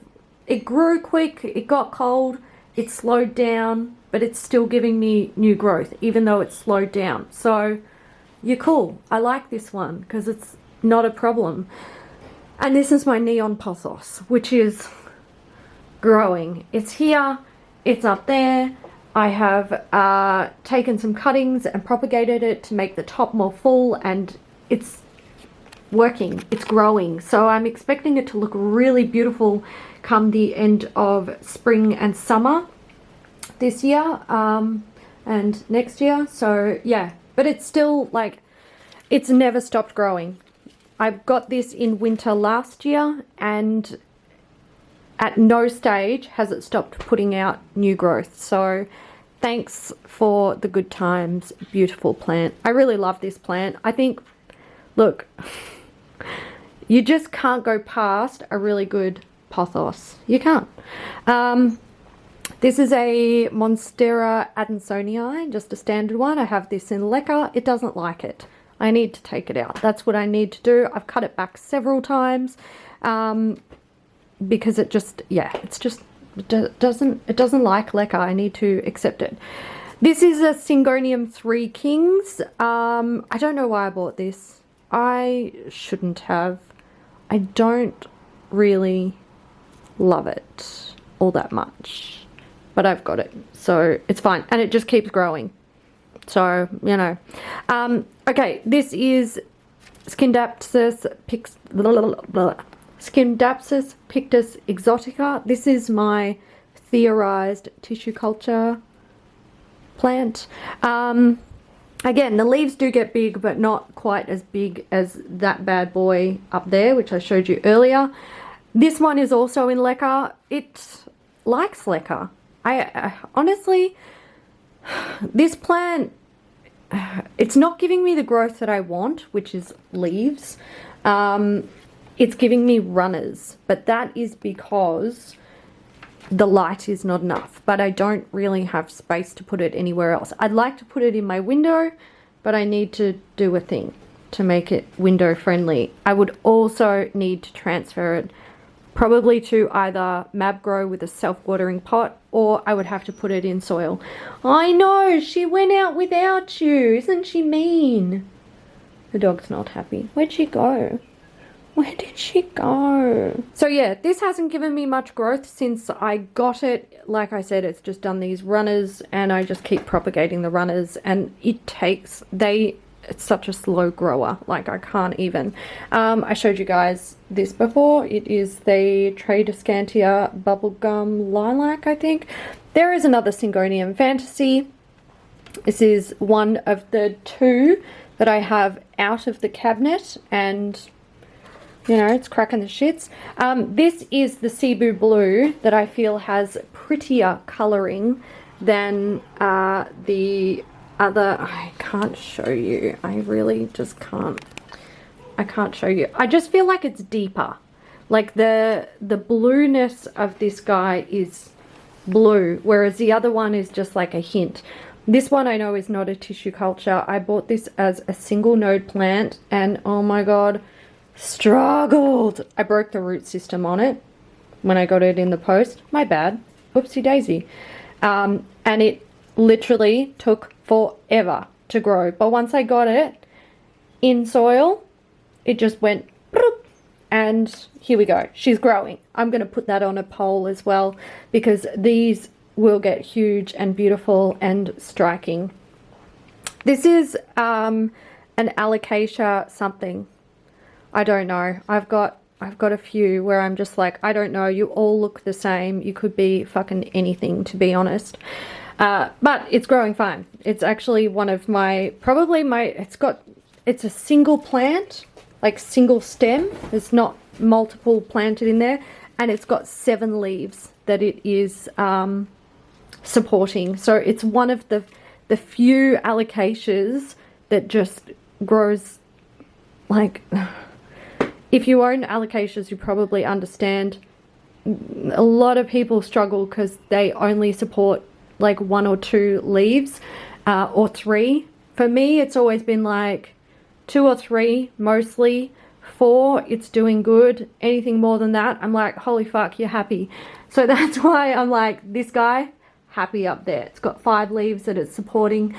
it grew quick, it got cold, it slowed down, but it's still giving me new growth, even though it's slowed down. So, you're cool. I like this one, because it's not a problem. And this is my neon pothos, which is growing. It's here, it's up there. I have taken some cuttings and propagated it to make the top more full, and it's working, it's growing. So I'm expecting it to look really beautiful come the end of spring and summer this year. and next year. So yeah, but it's still like, it's never stopped growing. I got this in winter last year, and at no stage has it stopped putting out new growth. So thanks for the good times, beautiful plant. I really love this plant. I think, look, you just can't go past a really good pothos. You can't. This is a Monstera Adensoni, just a standard one. I have this in Leca. It doesn't like it. I need to take it out. That's what I need to do. I've cut it back several times because it just, yeah, it's just, it doesn't like Leca. I need to accept it. This is a Syngonium 3 Kings. I don't know why I bought this. I shouldn't have. I don't really love it all that much, but I've got it, so it's fine, and it just keeps growing. So, you know. Okay, this is Scindapsus Pictus Exotica. This is my theorized tissue culture plant. Again, the leaves do get big, but not quite as big as that bad boy up there, which I showed you earlier. This one is also in Leca. It likes Leca. I honestly, this plant, it's not giving me the growth that I want, which is leaves. It's giving me runners, but that is because the light is not enough, but I don't really have space to put it anywhere else. I'd like to put it in my window, but I need to do a thing to make it window friendly. I would also need to transfer it probably to either Mab Grow with a self-watering pot, or I would have to put it in soil. I know, she went out without you. Isn't she mean? The dog's not happy. Where'd she go? Where did she go? So yeah, this hasn't given me much growth since I got it. Like I said, it's just done these runners, and I just keep propagating the runners, and it takes, it's such a slow grower. Like, I can't even. I showed you guys this before. It is the Tradiscantia Bubblegum Lilac, I think. There is another Syngonium Fantasy. This is one of the two that I have out of the cabinet, and you know, it's cracking the shits. This is the Cebu Blue that I feel has prettier colouring than the other. I can't show you. I really just can't. I can't show you. I just feel like it's deeper. Like the blueness of this guy is blue, whereas the other one is just like a hint. This one I know is not a tissue culture. I bought this as a single node plant, and oh my god, struggled. I broke the root system on it when I got it in the post. My bad. Whoopsie daisy. And it literally took forever to grow, but once I got it in soil, it just went bloop, and here we go. She's growing. I'm going to put that on a pole as well, because these will get huge and beautiful and striking. This is an Alocasia something. I don't know. I've got a few where I'm just like, I don't know. You all look the same. You could be fucking anything, to be honest. But it's growing fine. It's actually one of my, it's a single plant, like single stem. There's not multiple planted in there, and it's got 7 leaves that it is supporting. So it's one of the few alocasias that just grows like, if you own alocasias, you probably understand a lot of people struggle because they only support like 1 or 2 leaves, or 3. For me, it's always been like 2 or 3, mostly 4. It's doing good. Anything more than that, I'm like, holy fuck, you're happy. So that's why I'm like, this guy, happy up there. It's got 5 leaves that it's supporting.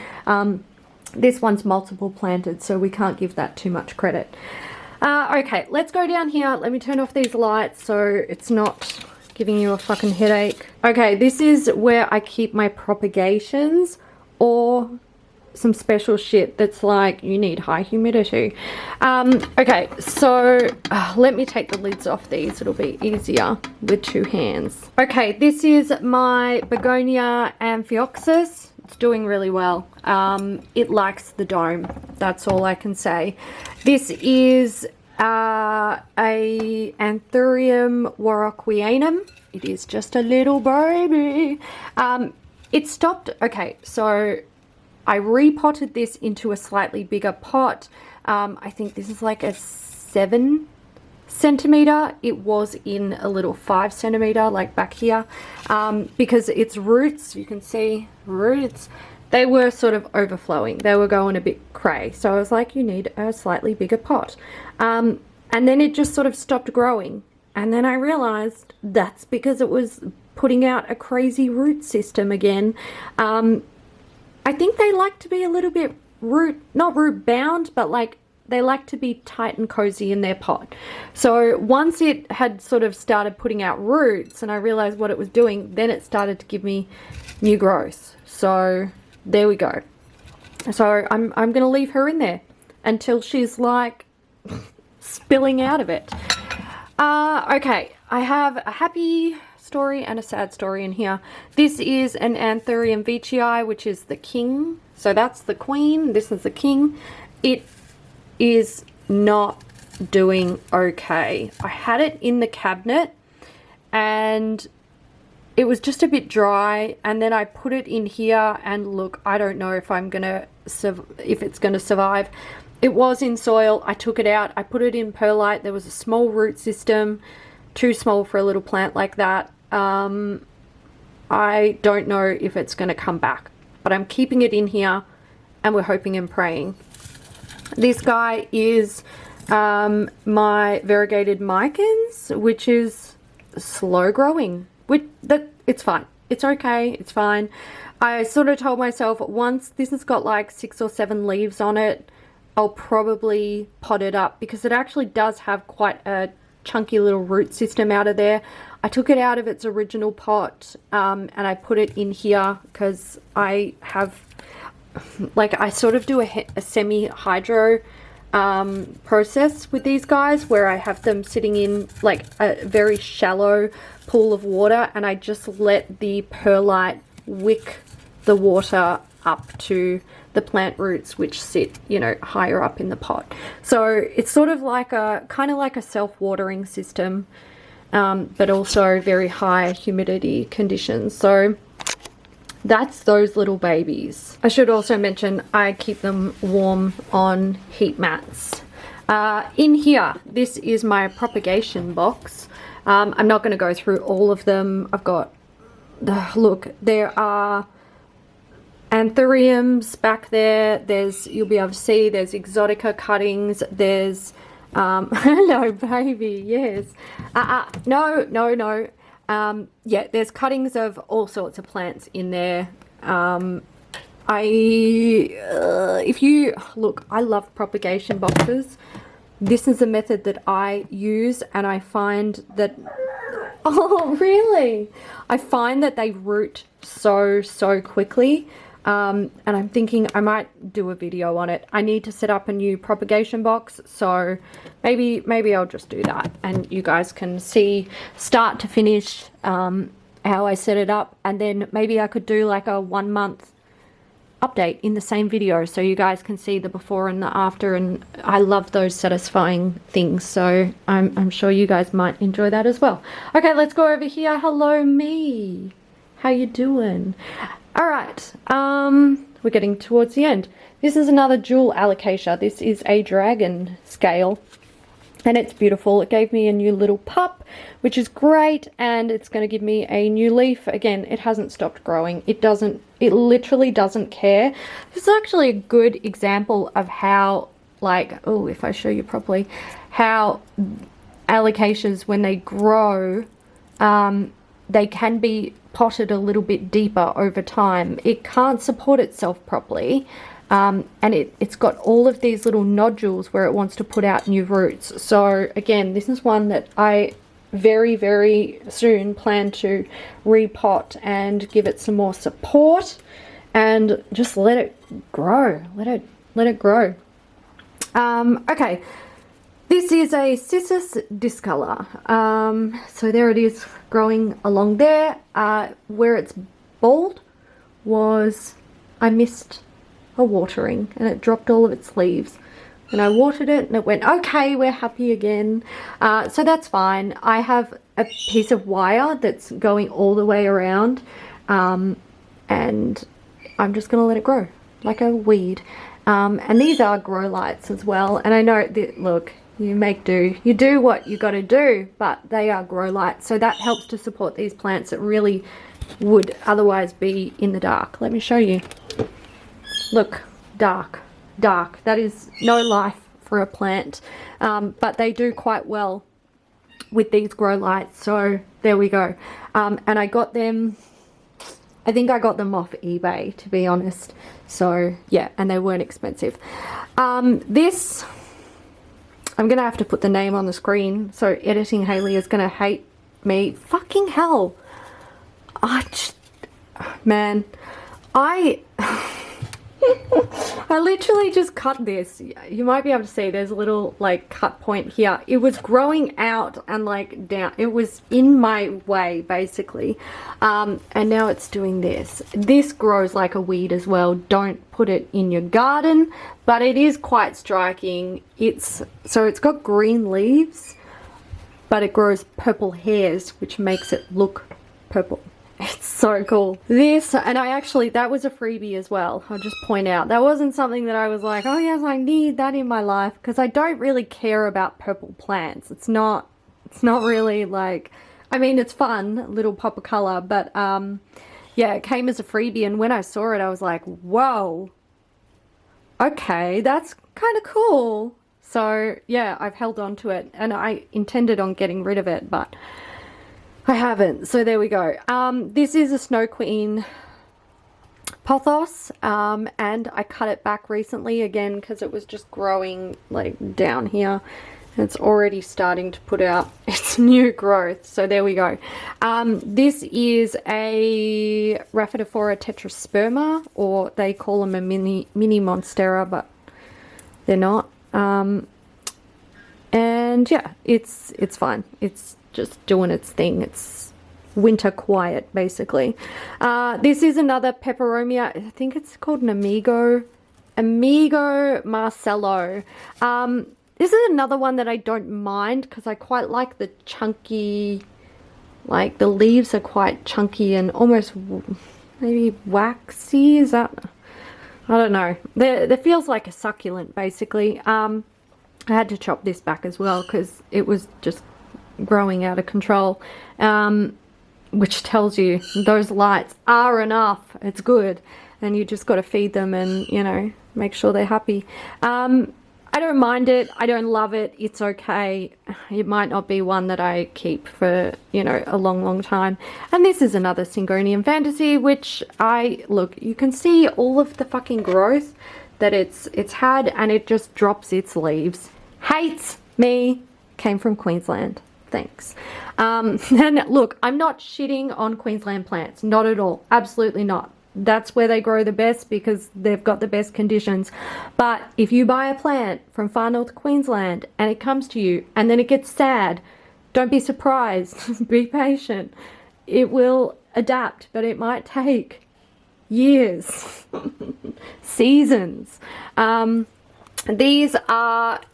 This one's multiple planted, so we can't give that too much credit. Okay, let's go down here. Let me turn off these lights so it's not giving you a fucking headache. Okay, this is where I keep my propagations, or some special shit that's like, you need high humidity. Okay, so let me take the lids off these. It'll be easier with 2 hands. Okay, this is my Begonia Amphioxus. It's doing really well. It likes the dome. That's all I can say. This is a Anthurium warocquianum. It is just a little baby. It stopped. Okay, so I repotted this into a slightly bigger pot. I think this is like a 7 centimeter. It was in a little 5 centimeter, like back here, because its roots, you can see roots, they were sort of overflowing. They were going a bit cray. So I was like, you need a slightly bigger pot. And then it just sort of stopped growing. And then I realized that's because it was putting out a crazy root system again. I think they like to be a little bit not root bound, but like they like to be tight and cozy in their pot. So once it had sort of started putting out roots and I realized what it was doing, then it started to give me new growth. So there we go. So I'm going to leave her in there until she's like spilling out of it. Okay, I have a happy story and a sad story in here. This is an Anthurium veitchii, which is the king. So that's the queen. This is the king. It is not doing okay. I had it in the cabinet and it was just a bit dry, and then I put it in here and look, I don't know if it's gonna survive. It was in soil. I took it out, I put it in perlite. There was a small root system, too small for a little plant like that. I don't know if it's gonna come back, but I'm keeping it in here and we're hoping and praying. This guy is my Variegated Micans, which is slow growing. It's fine. It's okay. It's fine. I sort of told myself once this has got like 6 or 7 leaves on it, I'll probably pot it up because it actually does have quite a chunky little root system out of there. I took it out of its original pot and I put it in here because I have, like, I sort of do a semi-hydro process with these guys where I have them sitting in like a very shallow pool of water and I just let the perlite wick the water up to the plant roots, which sit, you know, higher up in the pot. So it's sort of like a kind of like a self-watering system, but also very high humidity conditions. So that's those little babies. I should also mention I keep them warm on heat mats. In here, this is my propagation box. I'm not going to go through all of them. I've got, look, there are anthuriums back there. There's, you'll be able to see, there's exotica cuttings. There's, hello baby, yes. No. Yeah, there's cuttings of all sorts of plants in there. If you look, I love propagation boxes. This is a method that I use and I find that, oh really? I find that they root so quickly. And I'm thinking I might do a video on it. I need to set up a new propagation box, so maybe I'll just do that and you guys can see start to finish how I set it up, and then maybe I could do like a 1 month update in the same video so you guys can see the before and the after, and I love those satisfying things, so I'm sure you guys might enjoy that as well. Okay, let's go over here. Hello me, how you doing? All right, we're getting towards the end. This is another jewel alocasia. This is a dragon scale and it's beautiful. It gave me a new little pup, which is great, and it's going to give me a new leaf. Again, it hasn't stopped growing. It literally doesn't care. This is actually a good example of how, like, oh, if I show you properly, how alocasias, when they grow, they can be potted a little bit deeper over time. It can't support itself properly, and it's got all of these little nodules where it wants to put out new roots. So again, this is one that I very soon plan to repot and give it some more support and just let it grow. Let it grow. Okay, this is a Cissus discolor. So there it is growing along there. Where it's bald was I missed a watering and it dropped all of its leaves. And I watered it and it went, okay, we're happy again. So that's fine. I have a piece of wire that's going all the way around, and I'm just going to let it grow like a weed. And these are grow lights as well. And I know that, look, you make do. You do what you got to do, but they are grow lights. So that helps to support these plants that really would otherwise be in the dark. Let me show you. Look, dark. Dark. That is no life for a plant, but they do quite well with these grow lights. So there we go. And I got them, I think I got them off eBay, to be honest. So yeah, and they weren't expensive. This, I'm gonna have to put the name on the screen, so editing Haley is gonna hate me. Fucking hell. Man, I literally just cut this. You might be able to see there's a little like cut point here. It was growing out and like down. It was in my way basically. And now it's doing this. This grows like a weed as well. Don't put it in your garden, but it is quite striking. It's got green leaves, but it grows purple hairs, which makes it look purple. It's so cool. This, and that was a freebie as well. I'll just point out. That wasn't something that I was like, oh yes, I need that in my life, because I don't really care about purple plants. It's not really like, I mean, it's fun, a little pop of color, but yeah, it came as a freebie, and when I saw it, I was like, whoa, okay, that's kind of cool. So yeah, I've held on to it, and I intended on getting rid of it, but I haven't. So there we go. This is a Snow Queen pothos, and I cut it back recently again because it was just growing like down here. It's already starting to put out its new growth. So there we go. This is a Rapidophora tetrasperma, or they call them a mini Monstera, but they're not. And yeah, it's fine. It's just doing its thing. It's winter quiet basically. This is another Peperomia. I think it's called an Amigo Marcello. This is another one that I don't mind because I quite like the chunky, like the leaves are quite chunky and almost maybe waxy. Is that, I don't know. There feels like a succulent basically. I had to chop this back as well because it was just growing out of control, which tells you those lights are enough. It's good, and you just got to feed them and, you know, make sure they're happy. I don't mind it. I don't love it. It's okay. It might not be one that I keep for, you know, a long time. And this is another Syngonium Fantasy, which look, you can see all of the fucking growth that it's had, and it just drops its leaves. Hates me. Came from Queensland. Thanks. And look, I'm not shitting on Queensland plants. Not at all. Absolutely not. That's where they grow the best because they've got the best conditions. But if you buy a plant from far north Queensland and it comes to you and then it gets sad, don't be surprised. Be patient. It will adapt, but it might take years, seasons. This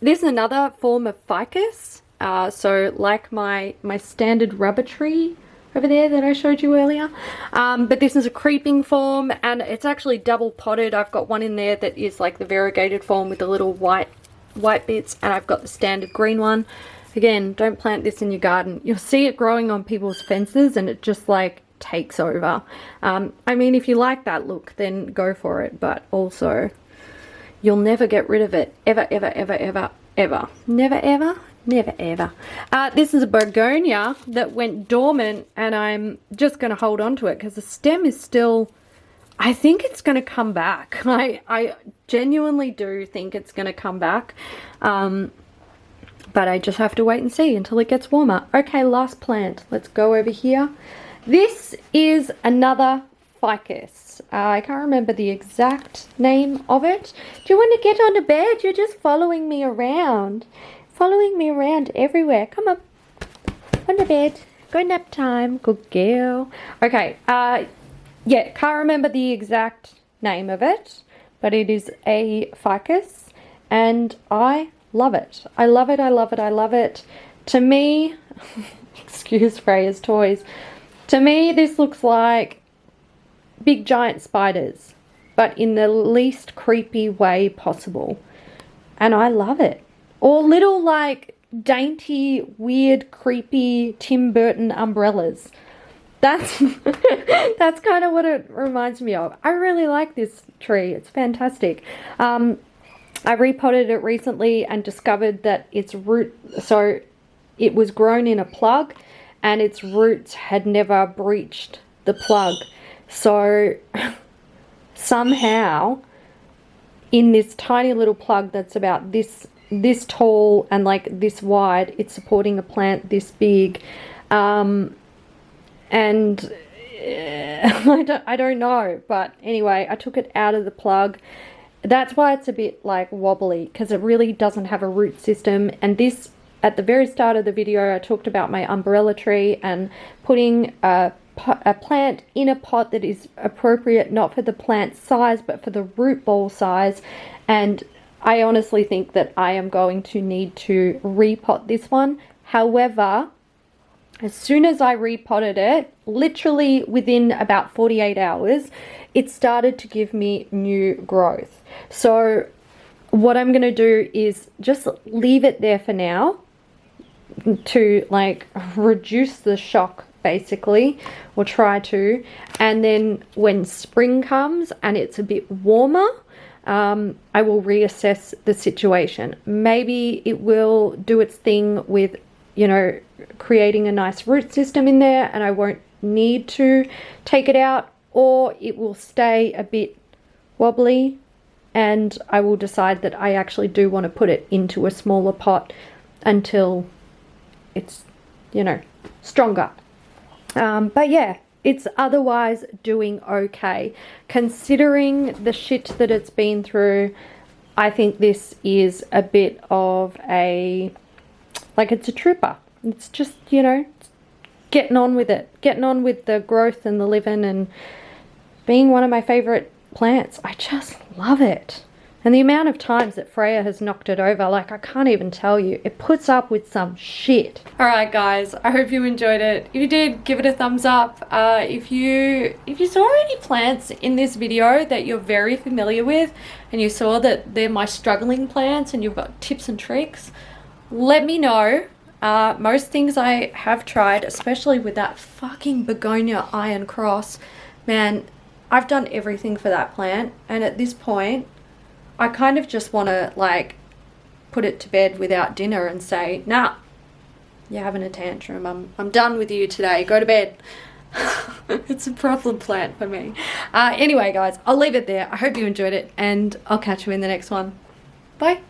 is another form of ficus. So like my standard rubber tree over there that I showed you earlier, but this is a creeping form, and it's actually double potted. I've got one in there that is like the variegated form with the little white bits, and I've got the standard green one. Again, don't plant this in your garden. You'll see it growing on people's fences and it just like takes over. I mean, if you like that look, then go for it, but also you'll never get rid of it, ever, ever, ever, ever, ever. Never, ever. Never ever. This is a begonia that went dormant, and I'm just going to hold on to it because the stem is still, I think it's going to come back. I genuinely do think it's going to come back, but I just have to wait and see until it gets warmer. Okay, last plant. Let's go over here. This is another ficus. I can't remember the exact name of it. Do you want to get on the bed? You're just following me around. Following me around everywhere. Come on. On the bed. Go nap time. Good girl. Okay. Yeah, can't remember the exact name of it, but it is a ficus, and I love it. I love it, I love it, I love it. To me, excuse Freya's toys, to me this looks like big giant spiders, but in the least creepy way possible. And I love it. Or little like dainty, weird, creepy Tim Burton umbrellas. That's that's kind of what it reminds me of. I really like this tree. It's fantastic. I repotted it recently and discovered that its root, so it was grown in a plug and its roots had never breached the plug. So somehow in this tiny little plug that's about this tall and like this wide, it's supporting a plant this big. And I don't know, but anyway, I took it out of the plug. That's why it's a bit like wobbly, because it really doesn't have a root system. And this, at the very start of the video, I talked about my umbrella tree and putting a plant in a pot that is appropriate, not for the plant size, but for the root ball size. And I honestly think that I am going to need to repot this one. However, as soon as I repotted it, literally within about 48 hours, it started to give me new growth. So what I'm going to do is just leave it there for now to like reduce the shock, basically, or try to. And then when spring comes and it's a bit warmer, I will reassess the situation. Maybe it will do its thing with, you know, creating a nice root system in there and I won't need to take it out, or it will stay a bit wobbly and I will decide that I actually do want to put it into a smaller pot until it's, you know, stronger. But yeah, it's otherwise doing okay. Considering the shit that it's been through, I think this is a bit of a, like, it's a trooper. It's just, you know, getting on with it. Getting on with the growth and the living and being one of my favourite plants. I just love it. And the amount of times that Freya has knocked it over, like, I can't even tell you. It puts up with some shit. Alright guys, I hope you enjoyed it. If you did, give it a thumbs up. If you saw any plants in this video that you're very familiar with and you saw that they're my struggling plants and you've got tips and tricks, let me know. Most things I have tried, especially with that fucking Begonia Iron Cross, man, I've done everything for that plant, and at this point I kind of just want to like put it to bed without dinner and say, nah, you're having a tantrum, I'm done with you today, go to bed. It's a problem plant for me. Anyway guys, I'll leave it there. I hope you enjoyed it and I'll catch you in the next one. Bye.